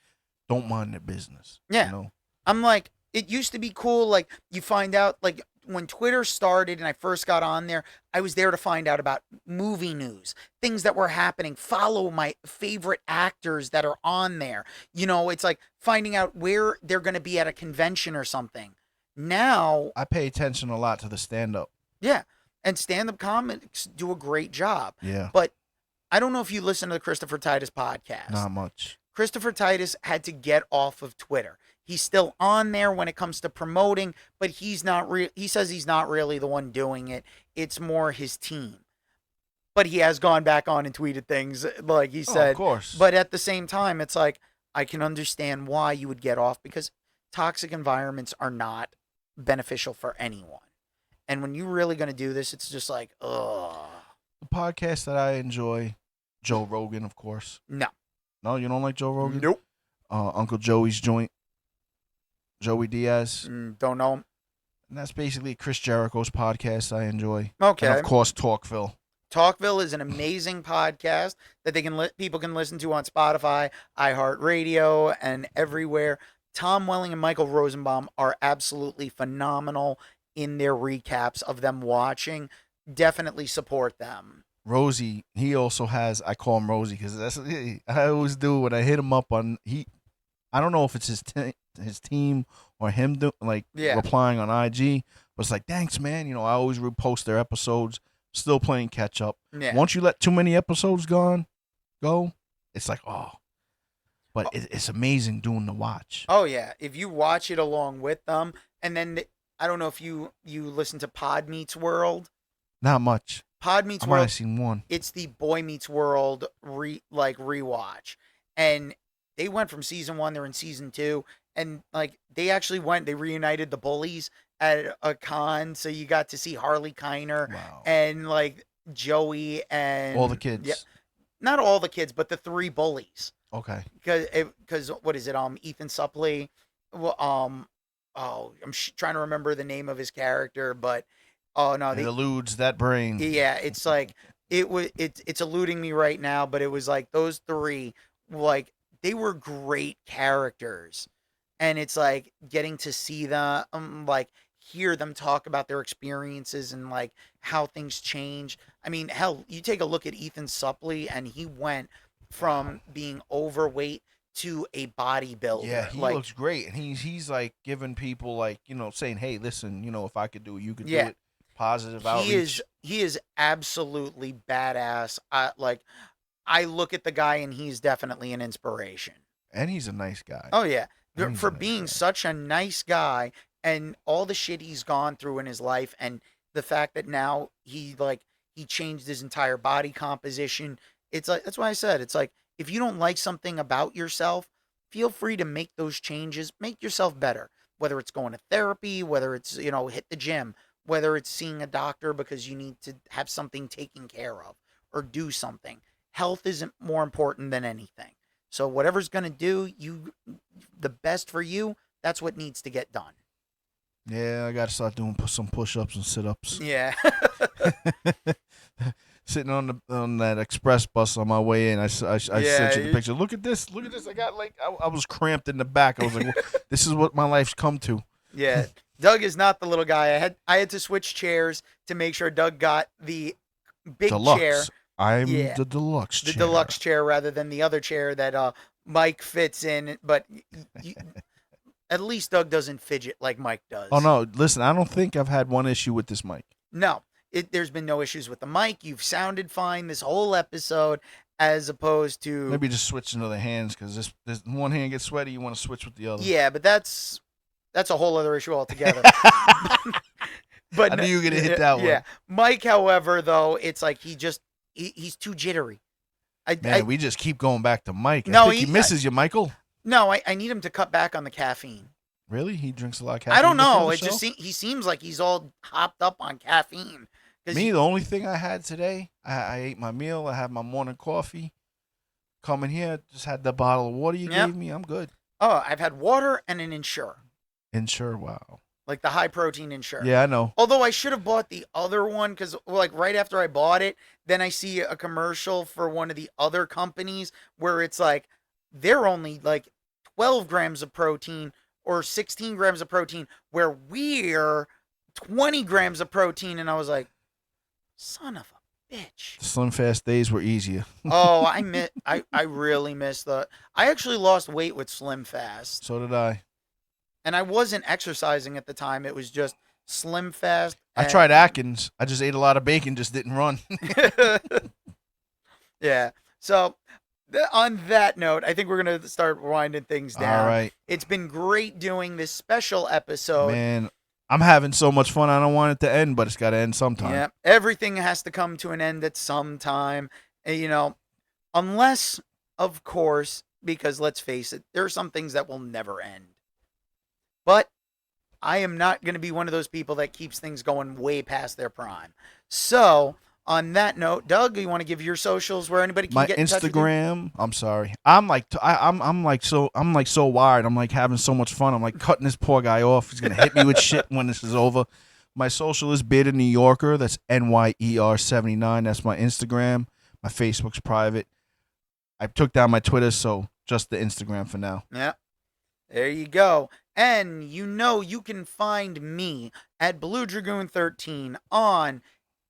don't mind their business. Yeah. I'm like, it used to be cool. Like, you find out, like, when Twitter started and I first got on there, I was there to find out about movie news, things that were happening, follow my favorite actors that are on there. It's like finding out where they're going to be at a convention or something. Now, I pay attention a lot to the stand-up. Yeah. And stand-up comics do a great job. Yeah. But I don't know if you listen to the Christopher Titus podcast. Not much. Christopher Titus had to get off of Twitter. He's still on there when it comes to promoting, but he's not he says he's not really the one doing it. It's more his team. But he has gone back on and tweeted things like he said. Of course. But at the same time, it's like, I can understand why you would get off, because toxic environments are not beneficial for anyone. And when you're really going to do this, it's just like, ugh. The podcast that I enjoy, Joe Rogan, of course. No. No, you don't like Joe Rogan? Nope. Uncle Joey's Joint. Joey Diaz. Don't know him. And that's basically Chris Jericho's podcast I enjoy. Okay. And of course, Talkville. Talkville is an amazing podcast that people can listen to on Spotify, iHeartRadio, and everywhere. Tom Welling and Michael Rosenbaum are absolutely phenomenal in their recaps of them watching. Definitely support them. Rosie, he also has, I call him Rosie because that's what I always do when I hit him up on, I don't know if it's his team or him replying on IG, but it's like, thanks, man. I always repost their episodes, still playing catch up. Yeah. Once you let too many episodes go, it's like, oh. But it's amazing doing the watch. Oh, yeah. If you watch it along with them, and then I don't know if you listen to Pod Meets World. Not much. Pod Meets I World. might have seen one. It's the Boy Meets World rewatch, and they went from season 1. They're in season 2, and like they actually they reunited the bullies at a con, so you got to see Harley Kiner Wow. and like Joey All the and yeah, kids. not all the kids, but the three bullies. Okay. Because what is it? Ethan Suplee. Well, oh, trying to remember the name of his character, but oh no, It the eludes that brain. yeah, it's like it's eluding me right now, but it was like those three, like they were great characters, and it's like getting to see them, like hear them talk about their experiences and like how things change. I mean, hell, you take a look at Ethan Suplee, and he went Wow. from being overweight to a Yeah, bodybuilder. he Like, looks great, and he's like giving people like saying, "Hey, listen, if I could do it, you could do yeah, it." Positive he is outreach, he is absolutely badass. I look at the guy, and he's definitely an inspiration. and he's a nice guy. Oh yeah, And he's a for nice being guy. such a nice guy and all the shit he's gone through in his life, and the fact that now he changed his entire body composition. It's like that's why I said it's like if you don't like something about yourself, feel free to make those changes. Make yourself better. Whether it's going to therapy, whether it's hit the gym, whether it's seeing a doctor because you need to have something taken care of or do something. Health isn't more important than anything. So whatever's going to do you the best for you, that's what needs to get done. Yeah, I gotta start doing some push-ups and sit-ups. Yeah. Sitting on that express bus on my way in, I sent you the Yeah. picture. Look at this. Look at this. I got like I was cramped in the back. I was like, well, this is what my life's come to. Yeah. Doug is not the little guy. I had to switch chairs to make sure Doug got the big chair. Deluxe. I'm Yeah. the deluxe The chair. deluxe chair rather than the other chair that Mike fits in, but at least Doug doesn't fidget like Mike Oh does. no, listen, I don't think I've had one issue with this mic. No, there's been no issues with the mic. You've sounded fine this whole episode, as opposed to Maybe just switch into the hands because this one hand gets sweaty. You want to switch with the other. yeah, but that's a whole other issue altogether. I But knew you were gonna hit that yeah, one. Mike, however, though, it's like he's too jittery. Man, we just keep going back to Mike. I No, think he misses you, Michael. no, I need him to cut back on the caffeine. Really? He drinks a lot of I caffeine don't before know. the It show? just he seems like he's all hopped up on caffeine. Me, the only thing I had today, I ate my meal. I had my morning coffee. Coming here, just had the bottle of water you Yep. gave me. I'm good. Oh, I've had water and an Ensure, Ensure, wow. like the high protein Ensure. Yeah, I know. Although I should have bought the other one because, like, right after I bought it, then I see a commercial for one of the other companies where it's like they're only like 12 grams of protein or 16 grams of protein, where we're 20 grams of protein. And I was like, son of a bitch. The Slim Fast days were easier. Oh, I really miss the. I actually lost weight with Slim Fast, So did I. and I wasn't exercising at the time. It was just Slim Fast. I tried Atkins. I just ate a lot of bacon, just didn't run. Yeah. So on that note, I think we're gonna start winding things down. All right. It's been great doing this special episode. Man, I'm having so much fun. I don't want it to end, but it's got to end sometime. Yeah. Everything has to come to an end at some time. Unless, of course, because let's face it, there are some things that will never end. But I am not going to be one of those people that keeps things going way past their prime. So, on that note, Doug, you want to give your socials where anybody can My get in touch with you? Instagram. I'm sorry. I'm like I'm like so wired. I'm like having so much fun. I'm like cutting this poor guy off. He's gonna hit me with shit when this is over. My social is Bearded New Yorker. That's NYER79. That's my Instagram. My Facebook's private. I took down my Twitter, so just the Instagram for now. Yeah. There you go. And you can find me at Blue Dragoon 13 on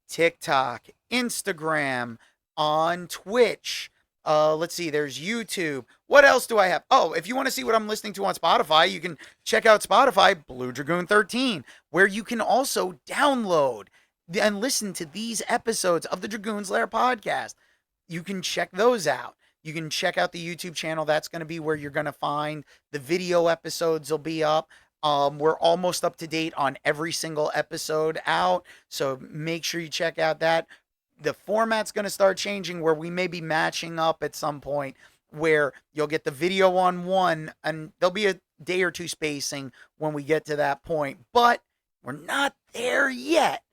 TikTok, Instagram, on Twitch. Let's see, there's YouTube. What else do I have? Oh, if you want to see what I'm listening to on Spotify, you can check out Spotify, Blue Dragoon 13, where you can also download and listen to these episodes of the Dragoon's Lair podcast. You can check those out. You can check out the YouTube channel. That's going to be where you're going to find the video episodes will be up. We're almost up to date on every single episode out. So make sure you check out that. The format's going to start changing where we may be matching up at some point where you'll get the video on one and there'll be day or two spacing when we get to that point, but we're not there yet.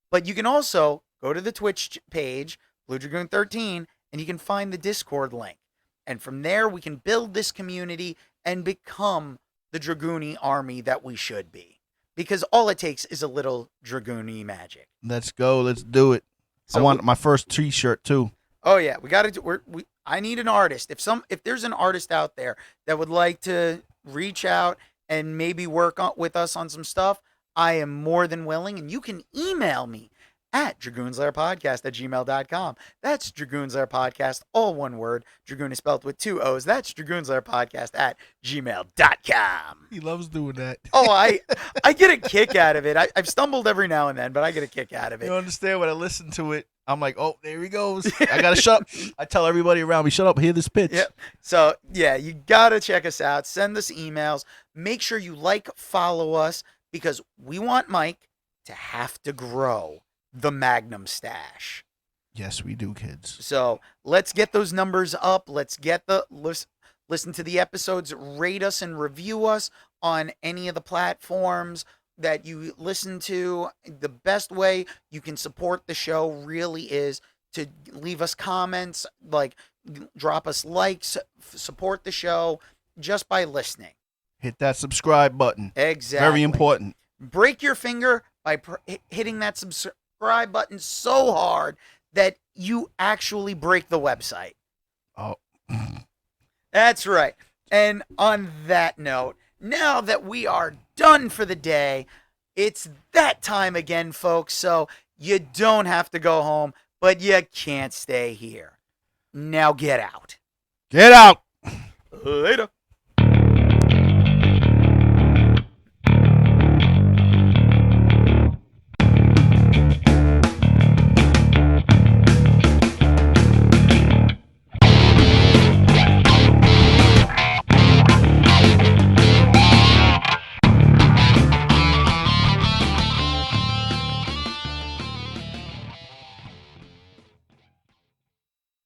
But you can also go to the Twitch page, Blue Dragoon 13, and you can find the Discord link. And from there, we can build this community and become the Dragoony army that we should be. Because all it takes is a little Dragoony magic. Let's go. Let's do it. So I want my first T-shirt too. Oh yeah, we got to do. I need an artist. If there's an artist out there that would like to reach out and maybe work with us on some stuff, I am more than willing. And you can email me at dragoonslairpodcast@gmail.com. That's dragoonslairpodcast, all one word. Dragoon is spelled with 2 O's. That's dragoonslairpodcast@gmail.com. He loves doing that. Oh, I get a kick out of it. I've stumbled every now and then, but I get a kick out of it. You understand? When I listen to it, I'm like, oh, there he goes. I gotta shut up. I tell everybody around me, shut up, hear this pitch. Yep. So yeah, you gotta check us out. Send us emails. Make sure you follow us, because we want Mike to have to grow the Magnum stash. Yes, we do, kids. So let's get those numbers up. Let's get listen to the episodes, rate us and review us on any of the platforms that you listen to. The best way you can support the show really is to leave us comments, like drop us likes, support the show just by listening. Hit that subscribe button. Exactly. Very important. Break your finger by hitting that subscribe button so hard that you actually break the website. Oh. That's right. And on that note, now that we are done for the day, it's that time again, folks. So you don't have to go home, but you can't stay here. Now get out. Get out. Later.